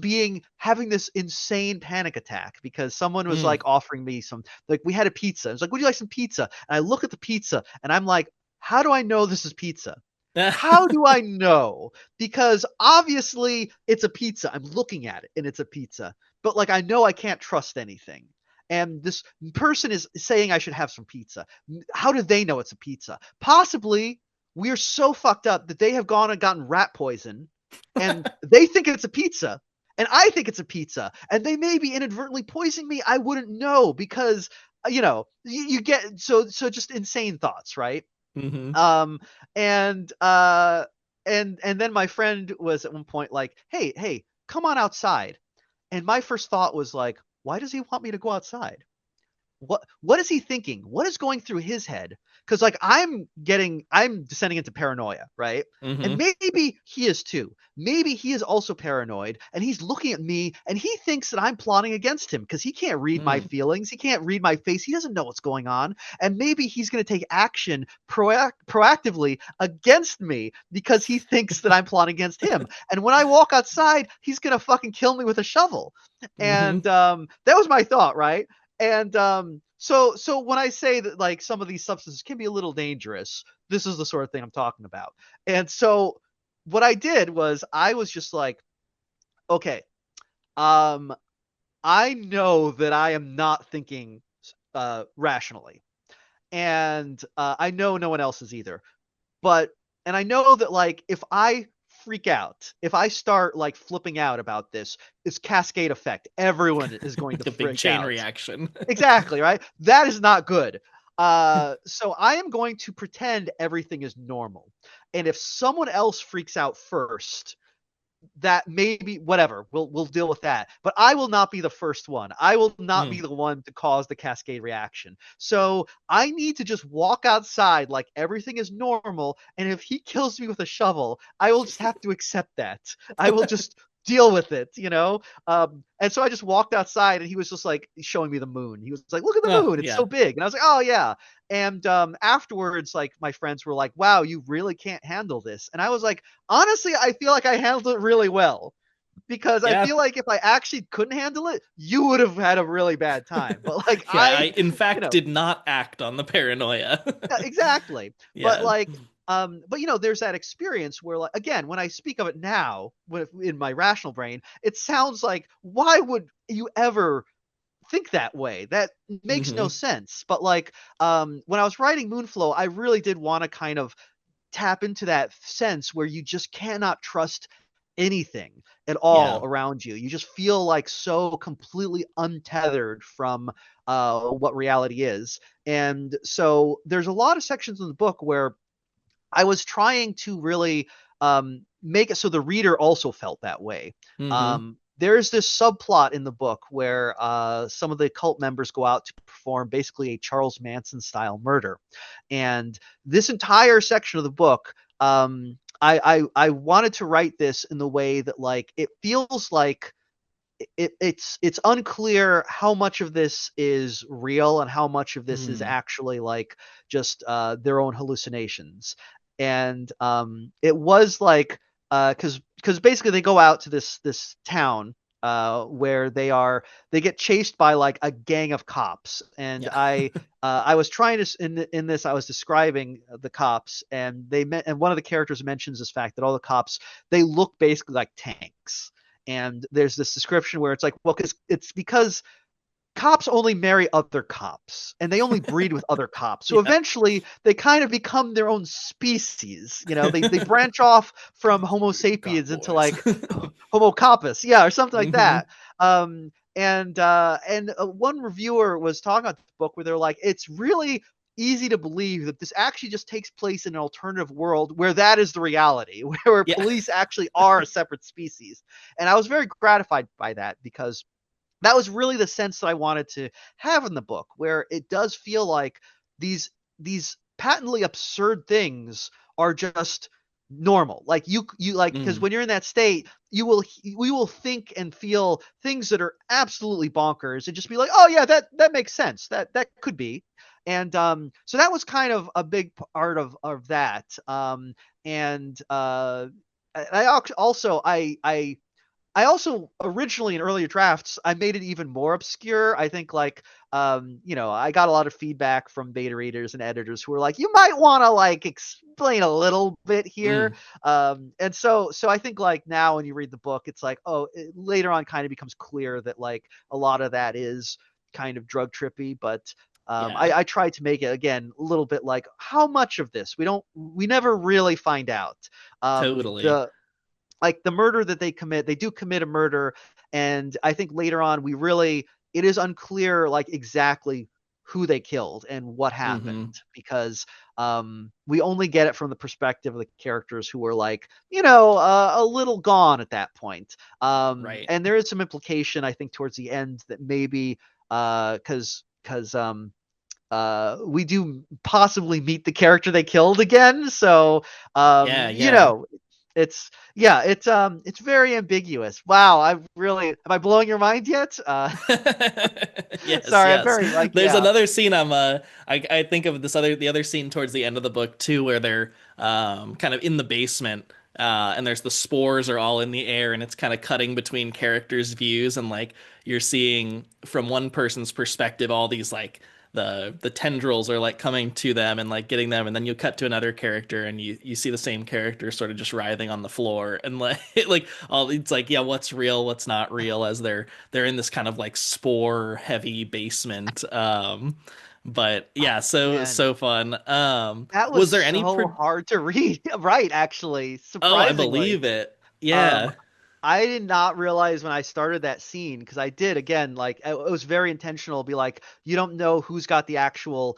having this insane panic attack because someone was like offering me like, we had a pizza. It was like, would you like some pizza? And I look at the pizza and I'm like, how do I know this is pizza? How do I know? Because obviously it's a pizza. I'm looking at it and it's a pizza. But like, I know I can't trust anything. And this person is saying I should have some pizza. How do they know it's a pizza? Possibly we're so fucked up that they have gone and gotten rat poison and they think it's a pizza and I think it's a pizza and they may be inadvertently poisoning me. I wouldn't know because, you get so just insane thoughts, right? Mm-hmm. And then my friend was at one point like, hey, come on outside. And my first thought was like, why does he want me to go outside? What is he thinking? What is going through his head? Because like I'm descending into paranoia, right? And Mm-hmm. maybe he is too. Maybe he is also paranoid and he's looking at me and he thinks that I'm plotting against him because he can't read my feelings. He can't read my face. He doesn't know what's going on. And maybe he's going to take action proactively against me because he thinks that I'm plotting against him. And when I walk outside, he's going to fucking kill me with a shovel. And that was my thought, right? And so when I say that like some of these substances can be a little dangerous, this is the sort of thing I'm talking about. And so what I did was I was just like, okay, I know that I am not thinking rationally, and I know no one else is either. And I know that like if I freak out, if I start like flipping out about this, it's cascade effect. Everyone is going to The big freak chain out. reaction. Exactly, right? That is not good. So I am going to pretend everything is normal. And if someone else freaks out first, that maybe whatever, we'll deal with that. But I will not be the first one. I will not be the one to cause the cascade reaction. So I need to just walk outside like everything is normal. And if he kills me with a shovel, I will just have to accept that. I will just deal with it, you know? And so I just walked outside and he was just like showing me the moon. He was like, look at the moon. It's Yeah. so big. And I was like, oh yeah. And afterwards, like my friends were like, wow, you really can't handle this. And I was like, honestly, I feel like I handled it really well because I Yeah. feel like if I actually couldn't handle it, you would have had a really bad time. But like Yeah, I in fact did not act on the paranoia. exactly. Yeah. But there's that experience where like, again, when I speak of it now, in my rational brain, it sounds like, why would you ever think that way? That makes no sense. But like when I was writing Moonflow, I really did want to kind of tap into that sense where you just cannot trust anything at all around you. You just feel like so completely untethered from what reality is. And so there's a lot of sections in the book where I was trying to really make it so the reader also felt that way. There's this subplot in the book where some of the cult members go out to perform basically a Charles Manson style murder. And this entire section of the book, I wanted to write this in the way that like it feels like it's unclear how much of this is real and how much of this is actually like just their own hallucinations. And it was like because basically they go out to this town where they get chased by like a gang of cops. And I was trying to in this I was describing the cops, and and one of the characters mentions this fact that all the cops, they look basically like tanks. And there's this description where it's like, well, it's because cops only marry other cops and they only breed with other cops. So eventually they kind of become their own species. They branch off from Homo sapiens into like Homo capus, or something like that. And one reviewer was talking about the book where they're like, it's really easy to believe that this actually just takes place in an alternative world where that is the reality, where police actually are a separate species. And I was very gratified by that because that was really the sense that I wanted to have in the book, where it does feel like these patently absurd things are just normal. Like you like, because Mm. when you're in that state, we will think and feel things that are absolutely bonkers and just be like, oh yeah, that makes sense. That could be. And so that was kind of a big part of that. And I also originally in earlier drafts, I made it even more obscure. I think like, I got a lot of feedback from beta readers and editors who were like, you might want to like explain a little bit here. Mm. And so I think like now when you read the book, it's like, oh, later on kind of becomes clear that like a lot of that is kind of drug trippy, but Yeah, I tried to make it again a little bit like how much of this we never really find out. totally. The like the murder that they do commit a murder, and I think later on it is unclear like exactly who they killed and what Hmm. happened, because we only get it from the perspective of the characters who were like, a little gone at that point. Right. And there is some implication I think towards the end that maybe because we do possibly meet the character they killed again. So, Yeah, yeah. it's it's very ambiguous. Wow, am I blowing your mind yet? Yes, Sorry, I'm yes. very like, There's yeah. another scene I think of the other scene towards the end of the book too, where they're kind of in the basement, and there's the spores are all in the air, and it's kind of cutting between characters' views, and like you're seeing from one person's perspective all these like the tendrils are like coming to them and like getting them, and then you cut to another character and you see the same character sort of just writhing on the floor, and like like all it's like, yeah, what's real, what's not real, as they're in this kind of like spore heavy basement. But yeah, Man, so fun. that was Was there any so hard to read. Right, actually, oh, I surprisingly. believe it. Um, Yeah. I did not realize when I started that scene, because I did again, like it was very intentional. Be like, you don't know who's got the actual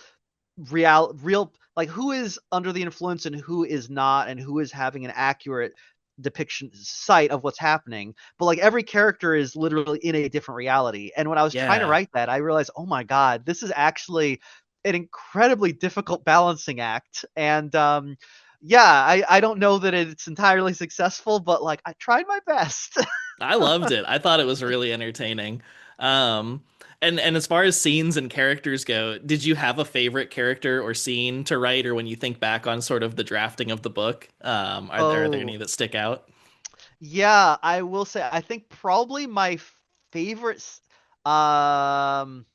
real, like who is under the influence and who is not, and who is having an accurate depiction sight of what's happening. But like every character is literally in a different reality. And when I was trying to Yeah. write that, I realized, oh my god, this is actually an incredibly difficult balancing act. And yeah, I don't know that it's entirely successful, but like I tried my best. I loved it. I thought it was really entertaining. Um, and as far as scenes and characters go, did you have a favorite character or scene to write, or when you think back on sort of the drafting of the book, are there any Oh, that stick out? yeah, I will say I think probably my favorite um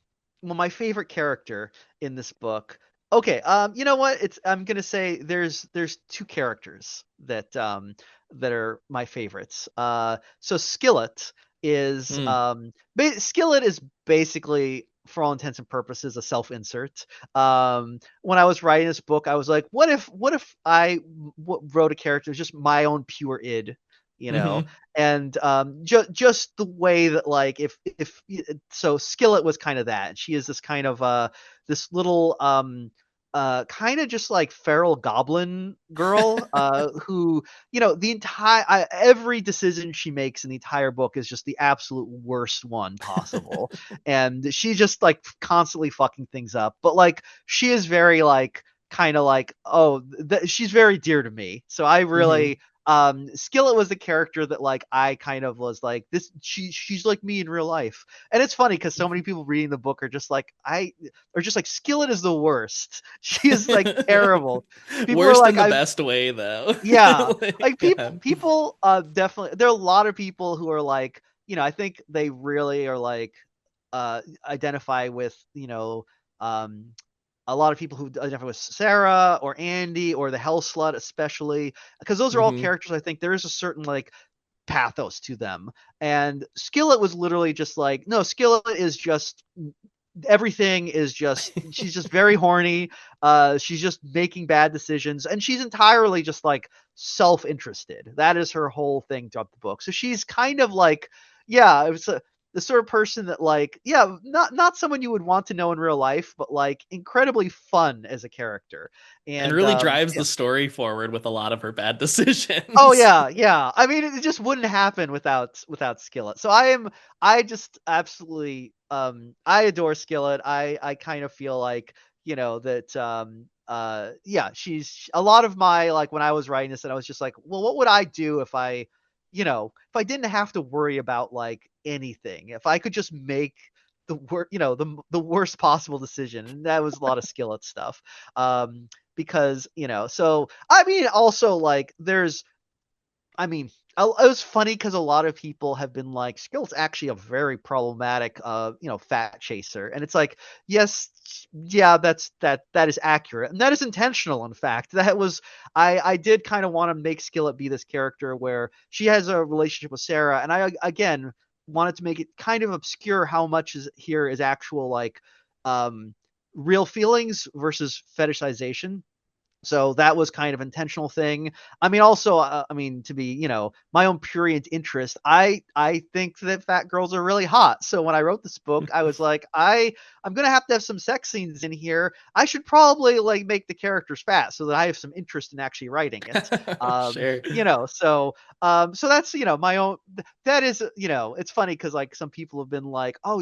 my favorite character in this book. Okay, you know what? I'm going to say there's two characters that are my favorites. So Skillet is Mm. Skillet is basically for all intents and purposes a self-insert. When I was writing this book, I was like, what if I wrote a character who's just my own pure id, you know? Hmm. And just the way that like if so Skillet was kind of that. She is this kind of this little kind of just like feral goblin girl who, the entire every decision she makes in the entire book is just the absolute worst one possible. And she's just like constantly fucking things up, but like she is very like kind of like, oh, she's very dear to me. So I Hmm. really Skillet was the character that like I kind of was like, this she's like me in real life. And it's funny because so many people reading the book are just like, Skillet is the worst. She is like terrible. People are Worst like, in the I best way, though. yeah, Like, like people yeah. people definitely, there are a lot of people who are like, I think they really are like identify with, um a lot of people who identify with Sarah or Andy or the Hell Slut, especially, because those are all Hmm. characters I think there is a certain like pathos to them. And Skillet was literally just like, no, Skillet is just everything is just, she's just very horny. She's just making bad decisions, and she's entirely just like self-interested. That is her whole thing throughout the book. So she's kind of like, yeah, it was the sort of person that like, yeah, not someone you would want to know in real life, but like incredibly fun as a character. And And really drives the story forward with a lot of her bad oh decisions. yeah, yeah. I mean, it just wouldn't happen without Skillet. So I just absolutely I adore Skillet. I kind of feel like, that yeah, she's a lot of my, like, when I was writing this, and I was just like, well, what would I do if I, if I didn't have to worry about like anything, if I could just make the worst possible decision. And that was a lot of skillet stuff. Because, so I mean, also like it was funny because a lot of people have been like, Skillet's actually a very problematic, fat chaser, and it's like, yes, yeah, that is accurate, and that is intentional. In fact, that was I did kind of want to make Skillet be this character where she has a relationship with Sarah, and I again wanted to make it kind of obscure how much is actual like real feelings versus fetishization. So that was kind of intentional thing. I mean, also, to be, my own prurient interest, I think that fat girls are really hot. So when I wrote this book, I was like, I'm gonna have to have some sex scenes in here. I should probably like make the characters fat so that I have some interest in actually writing it. Sure. So that's my own. That is, it's funny because like some people have been like, oh,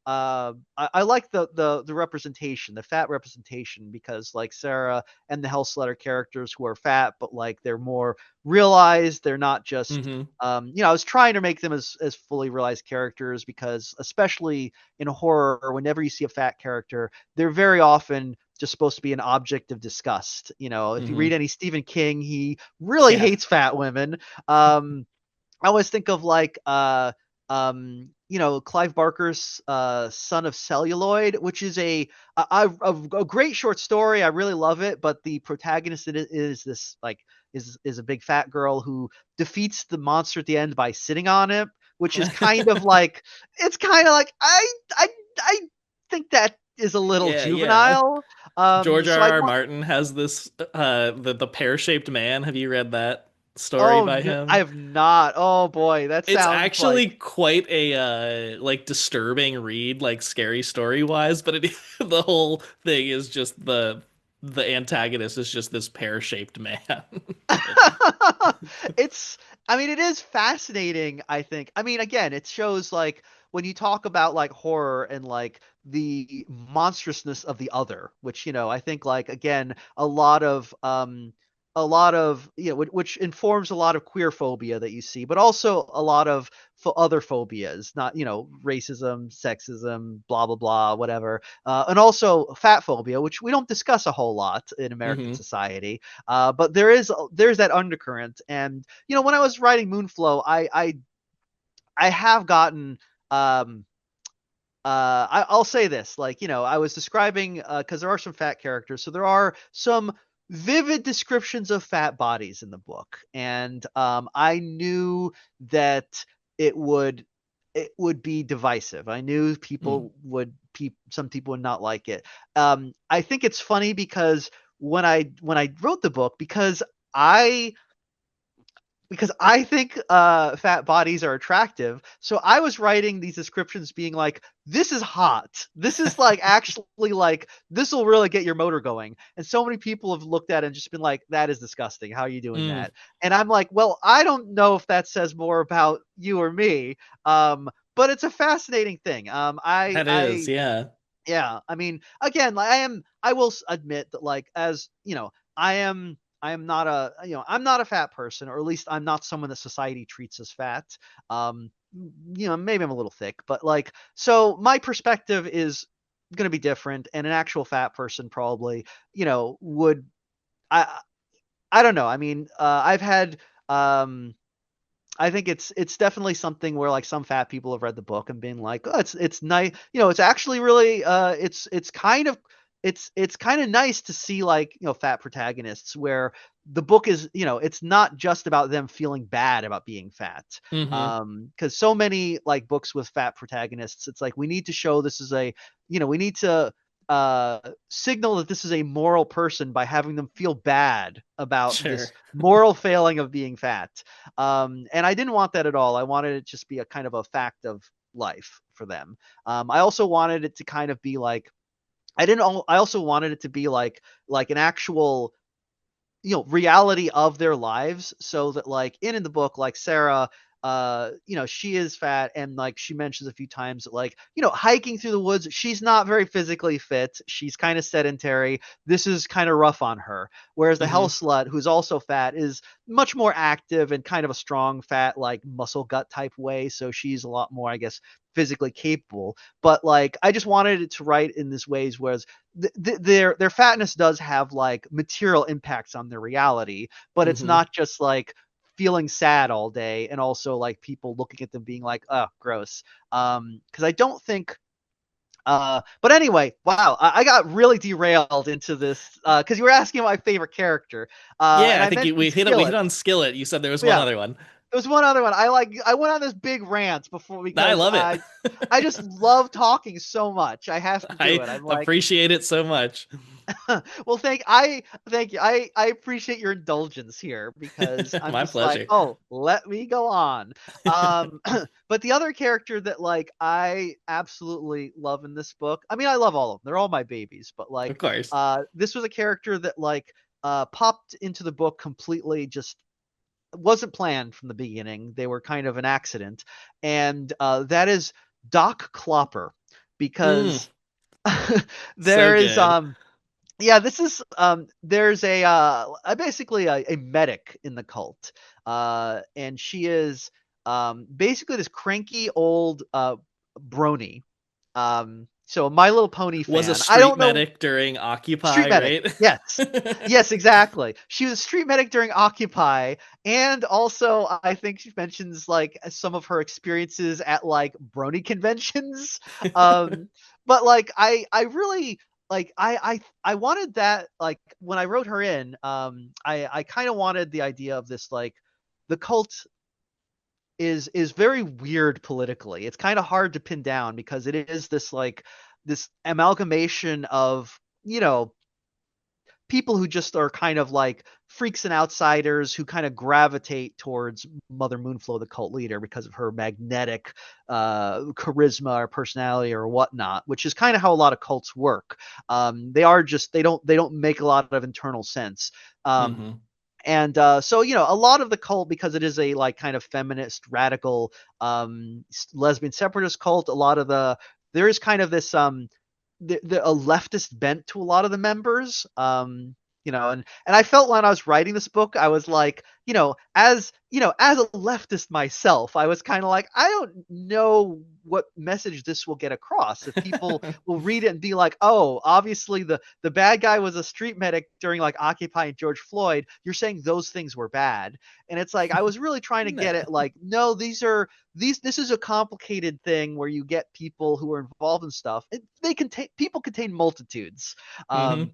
I like the representation, the fat representation, because like Sarah and the Hellslayer characters who are fat, but like they're more realized. They're not just, I was trying to make them as fully realized characters, because especially in horror, whenever you see a fat character, they're very often just supposed to be an object of disgust. If you read any Stephen King, he really hates fat women. I always think of like, Clive Barker's Son of Celluloid, which is a great short story. I really love it, but the protagonist is this like is a big fat girl who defeats the monster at the end by sitting on it, which is kind of like, it's kind of like I think that is a little juvenile. George So R.R. Martin has this the pear-shaped man. Have you read that story by no, him? I have not. Oh boy, that It's sounds actually like quite a like disturbing read, like scary story wise, but the whole thing is just the antagonist is just this pear-shaped man. it is fascinating, I think. I mean, again, it shows like when you talk about like horror and like the monstrousness of the other, which, I think like, again, a lot of, which informs a lot of queer phobia that you see, but also a lot of other phobias, not, racism, sexism, blah, blah, blah, whatever. And also fat phobia, which we don't discuss a whole lot in American society. But there's that undercurrent. And, when I was writing Moonflow, I have gotten, I'll say this, like, I was describing, because there are some fat characters, so there are some vivid descriptions of fat bodies in the book, and I knew that it would be divisive. I knew some people would not like it. I think it's funny because when I wrote the book, because I think fat bodies are attractive. So I was writing these descriptions being like, this is hot. This is like actually like, this will really get your motor going. And so many people have looked at it and just been like, that is disgusting. How are you doing that? And I'm like, well, I don't know if that says more about you or me. But it's a fascinating thing. Yeah. Yeah. I mean, again, like I will admit that like, as I am not I'm not a fat person, or at least I'm not someone that society treats as fat. Maybe I'm a little thick, but like, so my perspective is going to be different, and an actual fat person probably, would, I don't know. I mean, I've had, I think it's definitely something where like some fat people have read the book and been like, oh, it's nice. It's actually really, it's kind of, it's kind of nice to see like, fat protagonists where the book is, it's not just about them feeling bad about being fat. Because so many like books with fat protagonists, it's like, we need to show this is we need to signal that this is a moral person by having them feel bad about this moral failing of being fat. And I didn't want that at all. I wanted it to just be a kind of a fact of life for them. I also wanted it to kind of be like, I also wanted it to be like an actual, reality of their lives, so that like in the book, like Sarah, she is fat, and like she mentions a few times that, like, hiking through the woods, she's not very physically fit. She's kind of sedentary. This is kind of rough on her. Whereas the hell Hmm. slut, who's also fat, is much more active and kind of a strong fat, like muscle gut type way. So she's a lot more, I guess, physically capable. But like, I just wanted it to write in this ways, whereas their fatness does have like material impacts on their reality, but it's Hmm. not just like feeling sad all day and also like people looking at them being like, oh, gross. Because I don't think but anyway, wow, I got really derailed into this because you were asking my favorite character, Yeah, and I I think mentioned we hit Skillet. on Skillet. You said there was one Yeah, other one. there was one other one. I went on this big rant before I because love it. I just love talking so much. I have to do I it. I'm like, appreciate it so much. well, thank you. I appreciate your indulgence here because I'm My just like, pleasure. oh, let me go on. Um, but the other character that like I absolutely love in this book, I mean, I love all of them. They're all my babies, but Of like, course. this was a character that like popped into the book completely, just wasn't planned from the beginning. They were kind of an accident, and that is Doc Klopper, Mm, because so there is good. yeah, this is there's basically a medic in the cult. And she is basically this cranky old brony. So a My Little Pony Was a fan. I street don't know. medic during Street Occupy, medic. right? Yes. Yes, exactly. She was a street medic during Occupy, and also I think she mentions like some of her experiences at like brony conventions. Um but like I really like I wanted that, like when I wrote her in, I kind of wanted the idea of this, like the cult is very weird politically. It's kind of hard to pin down because it is this like this amalgamation of, people who just are kind of like freaks and outsiders who kind of gravitate towards Mother Moonflow, the cult leader, because of her magnetic charisma or personality or whatnot, which is kind of how a lot of cults work. They don't make a lot of internal sense. Um, Hmm. and so a lot of the cult, because it is a like kind of feminist radical lesbian separatist cult, a lot of there is kind of this a leftist bent to a lot of the members. And I felt when I was writing this book, I was like, as a leftist myself, I was kind of like, I don't know what message this will get across. If people will read it and be like, oh, obviously the bad guy was a street medic during like Occupy and George Floyd, you're saying those things were bad. And it's like, I was really trying to get No. it like, no, this is a complicated thing where you get people who are involved in stuff. People contain multitudes. Um, Hmm.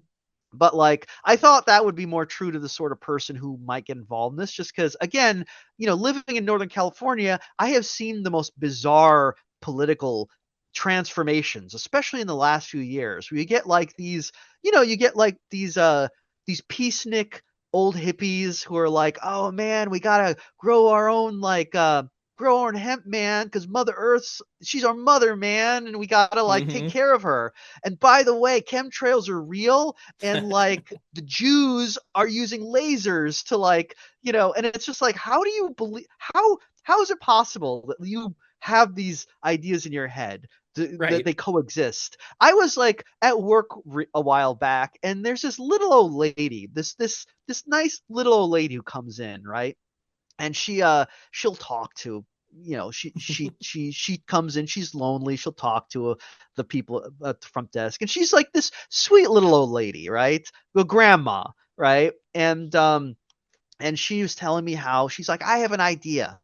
but like, I thought that would be more true to the sort of person who might get involved in this, just because, again, living in Northern California, I have seen the most bizarre political transformations, especially in the last few years, where you get like these peacenik old hippies who are like, oh man, we gotta grow our own hemp, man, because Mother Earth's she's our mother, man, and we gotta like take Hmm. care of her. And by the way, chemtrails are real, and like the Jews are using lasers to like, and it's just like, how do you believe how is it possible that you have these ideas in your head that Right. they coexist? I was like at work a while back, and there's this little old lady, this nice little old lady who comes in, right? And she'll talk to, she comes in, she's lonely, she'll talk to the people at the front desk, and she's like this sweet little old lady, right? The grandma, right? And she was telling me how she's like, I have an idea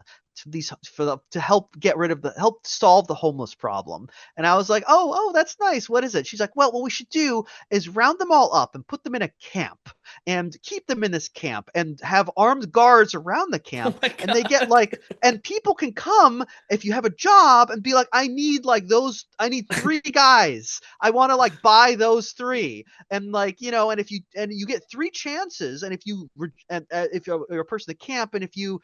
to help get rid of help solve the homeless problem. And I was like, oh, that's nice. What is it? She's like, well, what we should do is round them all up and put them in a camp and keep them in this camp and have armed guards around the Oh camp. my And they get God. like, and people can come if you have a job and be like, I need 3 guys. I want to like buy those 3. And like, and you get 3 chances, and if you're a person at camp, and if you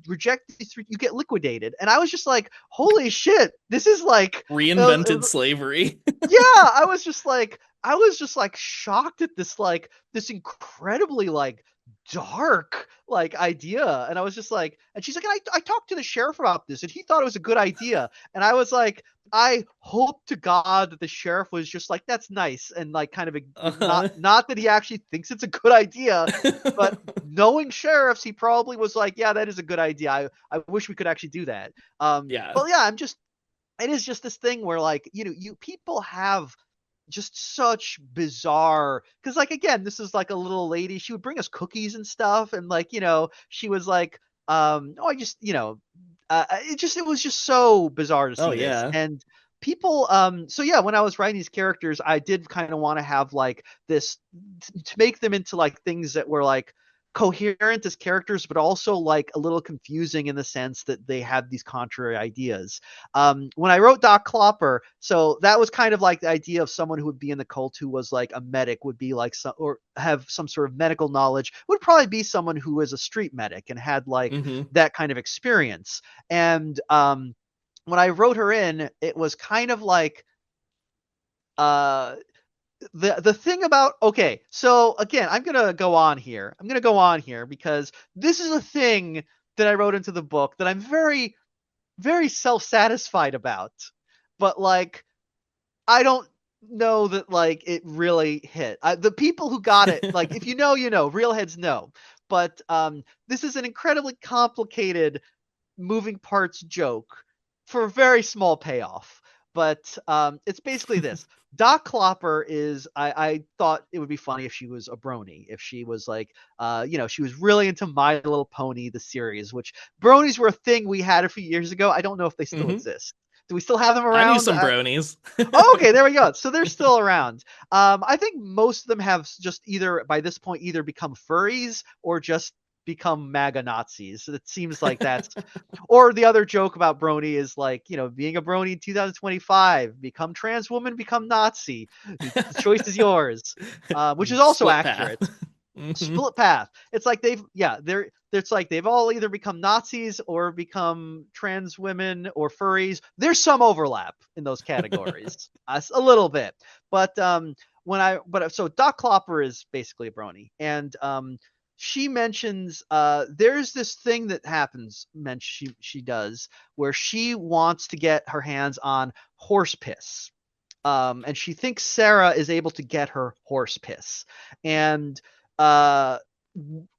reject these 3, you get liquidated. And I was just like, holy shit, this is like Reinvented slavery. yeah, I was just like shocked at this incredibly like dark like idea. And I was just like, and she's like, I talked to the sheriff about this and he thought it was a good idea. And I was like, I hope to God that the sheriff was just like, that's nice, and like kind of Uh-huh. not that he actually thinks it's a good idea, but knowing sheriffs, he probably was like, yeah, that is a good idea. I wish we could actually do that. Yeah. But yeah, it is just this thing where like, you people have just such bizarre, because like again, this is like a little lady, she would bring us cookies and stuff, and like, she was like, oh, I just, it was just so bizarre to Oh see this. yeah. And people, so yeah, when I was writing these characters, I did kind of want to have like this, to make them into like things that were like coherent as characters, but also like a little confusing in the sense that they had these contrary ideas. When I wrote Doc Klopper, so that was kind of like the idea of someone who would be in the cult who was like a medic, would be like some, or have some sort of medical knowledge, would probably be someone who was a street medic and had like Hmm. that kind of experience. And when I wrote her in, it was kind of like uh the thing about, okay, so again, I'm gonna go on here because this is a thing that I wrote into the book that I'm very, very self-satisfied about, but like I don't know that like it really hit. The people who got it, like if you know, real heads know. But this is an incredibly complicated moving parts joke for a very small payoff. But it's basically this. Doc Klopper is, I thought it would be funny if she was a brony, if she was like, she was really into My Little Pony, the series, which bronies were a thing we had a few years ago. I don't know if they still Hmm. exist. Do we still have them I knew around? some bronies. Oh, okay, there we go. So they're still around. I think most of them have just either by this point either become furries or just become MAGA Nazis. It seems like that's, or the other joke about brony is like, being a brony in 2025, become trans woman, become Nazi. The choice is yours, which is also Split path. accurate. Hmm. Split path. It's like it's like they've all either become Nazis or become trans women or furries. There's some overlap in those categories, a little bit. But so Doc Klopper is basically a brony, and she mentions there's this thing that happens. She does where she wants to get her hands on horse piss, and she thinks Sarah is able to get her horse piss, and uh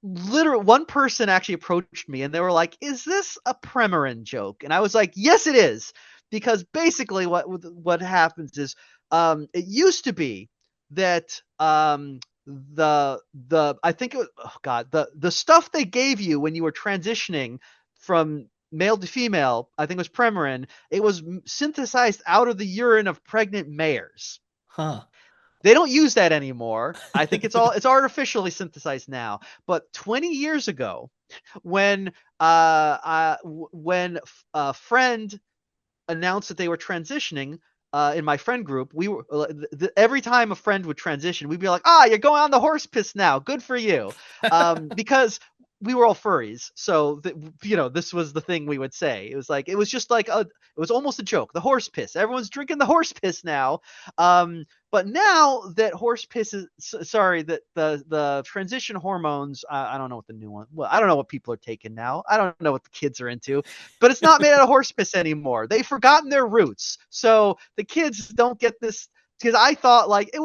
literally one person actually approached me and they were like, is this a Premarin joke? And I was like, yes it is, because basically what happens is it used to be that the I think it was, oh god, the stuff they gave you when you were transitioning from male to female, I think it was Premarin, it was synthesized out of the urine of pregnant mares. Huh. They don't use that anymore. I think it's artificially synthesized now. But 20 years ago, when a friend announced that they were transitioning, in my friend group, we were every time a friend would transition, we'd be like, you're going on the horse piss now. Good for you. Because we were all furries, so this was the thing we would say. It was like, it was just like it was almost a joke. The horse piss. Everyone's drinking the horse piss now. But now that horse piss is, sorry, that the transition hormones, I don't know what the new one. Well, I don't know what people are taking now. I don't know what the kids are into, but it's not made out of horse piss anymore. They've forgotten their roots, so the kids don't get this. Because I thought like it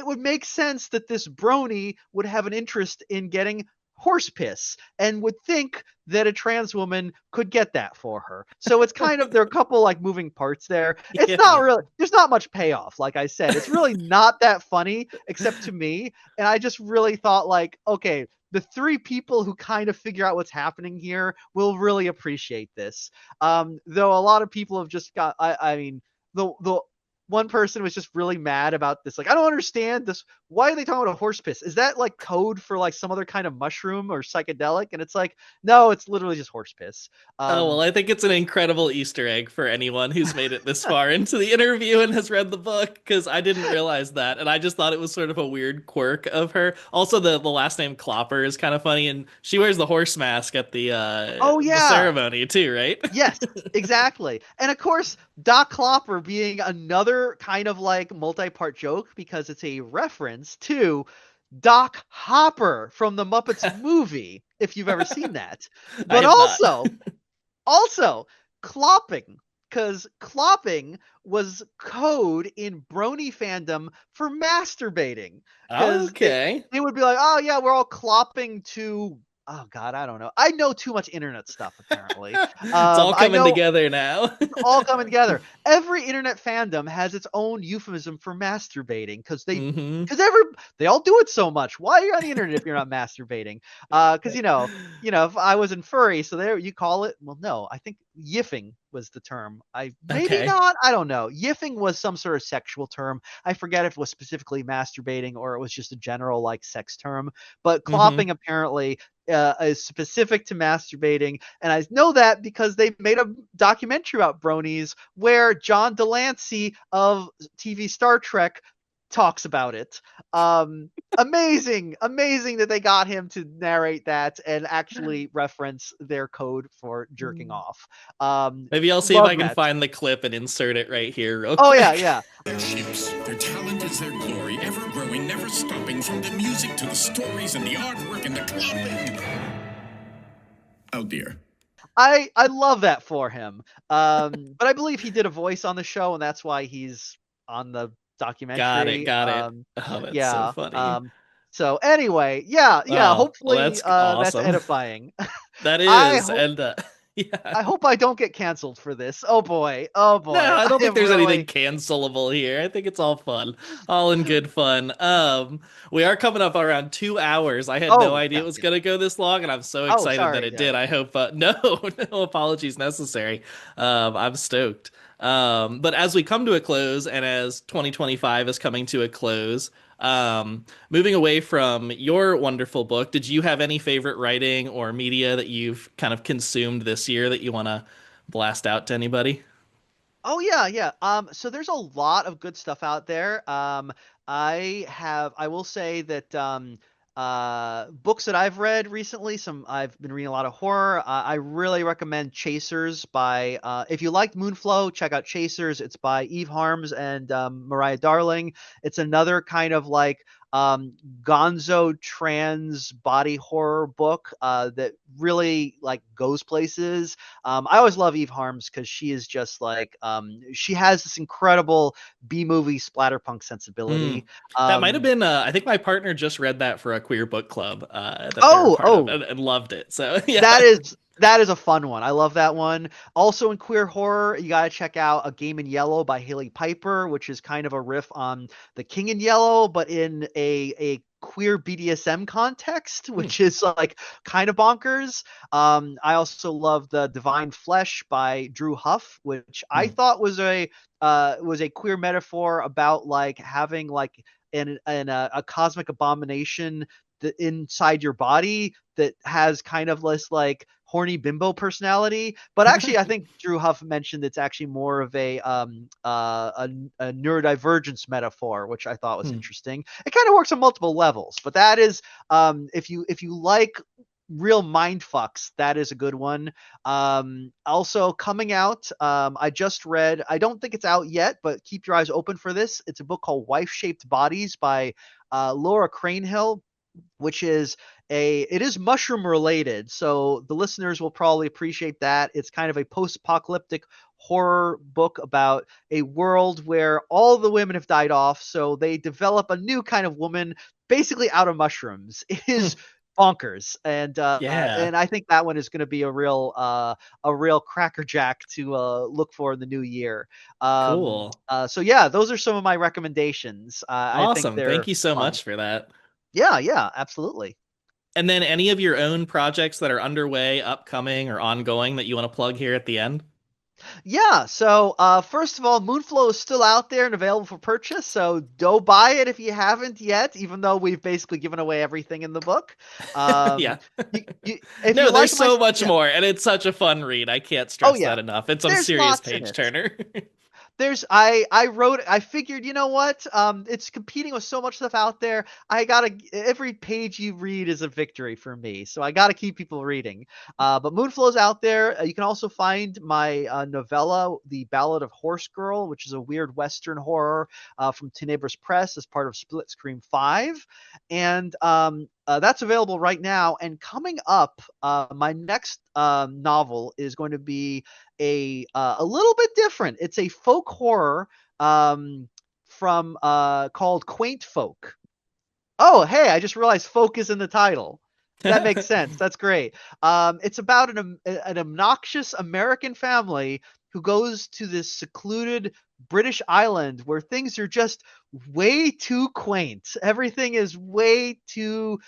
would make sense that this brony would have an interest in getting horse piss and would think that a trans woman could get that for her. So it's kind of, there are a couple like moving parts there. It's not Yeah. really, there's not much payoff. Like I said, it's really not that funny except to me. And I just really thought like, okay, the three people who kind of figure out what's happening here will really appreciate this. Though a lot of people have just got, I mean, the one person was just really mad about this. Like, I don't understand this. Why are they talking about a horse piss? Is that like code for like some other kind of mushroom or psychedelic? And it's like, no, it's literally just horse piss. Oh, well, I think it's an incredible Easter egg for anyone who's made it this far into the interview and has read the book, because I didn't realize that. And I just thought it was sort of a weird quirk of her. Also, the last name Klopper is kind of funny, and she wears the horse mask at Oh the yeah. ceremony too, right? Yes, exactly. And of course, Doc Klopper being another kind of like multi-part joke because it's a reference to Doc Hopper from the Muppets movie, if you've ever seen that. I But have not. also clopping, because clopping was code in brony fandom for masturbating, because Okay. they would be like, oh yeah, we're all clopping to, oh god, I don't know, I know too much internet stuff apparently. It's all I coming know together now. it's all coming together. Every internet fandom has its own euphemism for masturbating, because Hmm. they all do it so much. Why are you on the internet if you're not masturbating? Because if I was in furry, so there you call it. Well, no, I think yiffing was the term. I maybe Okay. not. I don't know. Yiffing was some sort of sexual term. I forget if it was specifically masturbating or it was just a general like sex term. But Hmm. clopping apparently is specific to masturbating, and I know that because they made a documentary about bronies where John Delancey of TV Star Trek talks about it. Amazing that they got him to narrate that and actually reference their code for jerking off. Maybe I'll see if I Love can that. find the clip and insert it right here real Oh yeah, quick. yeah. Their ships, their talent is their glory, ever growing, never stopping, from the music to the stories and the artwork and the clothing. Oh dear. I love that for him. But I believe he did a voice on the show, and that's why he's on the Got it. documentary. Got it. Oh, that's so Yeah. funny. So anyway, yeah. Oh, well, Hopefully, that's that's awesome. edifying. That I is, hope and yeah. I hope I don't get canceled for this. Oh boy. Oh No, boy. I I don't think am there's anything really. cancelable here. I think it's all fun, all in good fun. We are coming up around 2 hours. I had no Oh idea yeah, it was yeah. gonna go this long, and I'm so Oh, excited that sorry. it Yeah. did. I hope no, no apologies necessary. I'm stoked. But as we come to a close, and as 2025 is coming to a close, moving away from your wonderful book, did you have any favorite writing or media that you've kind of consumed this year that you want to blast out to anybody? Oh yeah, yeah. So there's a lot of good stuff out there. I will say that books that I've read recently, I've been reading a lot of horror. I really recommend Chasers by if you liked Moonflow, check out Chasers. It's by Eve Harms and Mariah Darling. It's another kind of like gonzo trans body horror book that really like goes places. I always love Eve Harms because she is just like she has this incredible B movie splatterpunk Mm. sensibility. That might have Um, been. I think my partner just read that for a queer book club that they're a oh, part of, oh, and loved it. So yeah. that is a fun one. I love that one. Also in queer horror, you gotta check out A Game in Yellow by Haley Piper, which is kind of a riff on The King in Yellow, but in a queer BDSM context, Hmm. which is like kind of bonkers. I also love The Divine Flesh by Drew Huff, which I Hmm. thought was a queer metaphor about like having like a cosmic abomination inside your body that has kind of this like horny bimbo personality. But actually, I think Drew Huff mentioned it's actually more of a neurodivergence metaphor, which I thought was Hmm. interesting. It kind of works on multiple levels, but that is if you like real mind fucks, that is a good one. Also coming out, I just read, I don't think it's out yet, but keep your eyes open for this. It's a book called Wife Shaped Bodies by Laura Cranehill, which is it is mushroom related, so the listeners will probably appreciate that. It's kind of a post-apocalyptic horror book about a world where all the women have died off, so they develop a new kind of woman basically out of mushrooms. It Hmm. is bonkers, Yeah. and I think that one is going to be a real crackerjack to look for in the new year. Cool. So yeah, those are some of my recommendations. I think Awesome. they're Thank you so fun. much for that. Yeah, yeah, absolutely. And then any of your own projects that are underway, upcoming, or ongoing that you want to plug here at the end? Yeah, so first of all, Moonflow is still out there and available for purchase, so go buy it if you haven't yet, even though we've basically given away everything in the book. Yeah. If you No, there's like my, so much yeah, more, and it's such a fun read. I can't oh stress yeah, that enough. It's a there's serious lots in page it. turner. I wrote, I figured, you know what, it's competing with so much stuff out there. Every page you read is a victory for me, so I gotta keep people reading. But Moonflow's out there. You can also find my novella, The Ballad of Horse Girl, which is a weird Western horror from Tenebris Press as part of Split Screen 5. And that's available right now. And coming up, my next novel is going to be a little bit different. It's a folk horror from called Quaint Folk. Oh, hey, I just realized folk is in the title. That makes sense. That's great. It's about an obnoxious American family who goes to this secluded British island where things are just way too quaint. Everything is way too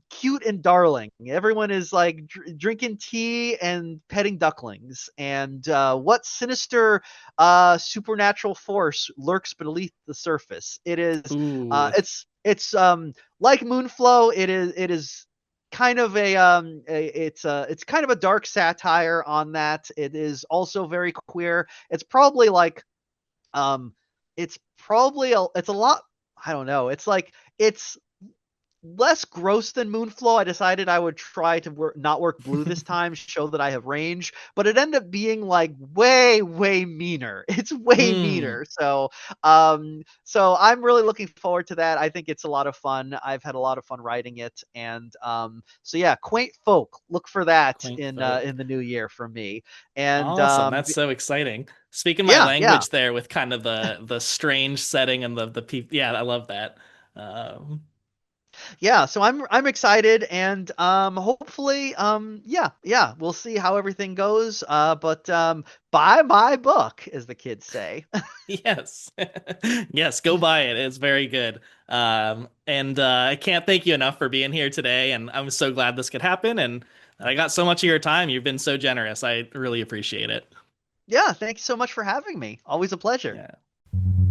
cute and darling. Everyone is like drinking tea and petting ducklings. And what sinister supernatural force lurks beneath the surface? It is. Ooh. It's like Moonflow. It is kind of it's kind of a dark satire on that. It is also very queer. It's probably like it's a lot. I don't know. It's less gross than Moonflow. I decided I would try to not work blue this time, show that I have range, but it ended up being like way, way meaner. It's way meaner. So I'm really looking forward to that. I think it's a lot of fun. I've had a lot of fun writing it. And so yeah, Quaint Folk, look for that Quaint in Folk. the new year from me. And Awesome. That's so exciting. Speaking my yeah. language there with kind of the strange setting and the people. Yeah, I love that. Um, Yeah, so I'm excited, and hopefully yeah, we'll see how everything goes. But buy my book, as the kids say. yes. Yes, go buy it. It's very good. And I can't thank you enough for being here today, and I'm so glad this could happen, and I got so much of your time. You've been so generous. I really appreciate it. Yeah, thank you so much for having me. Always a pleasure. Yeah.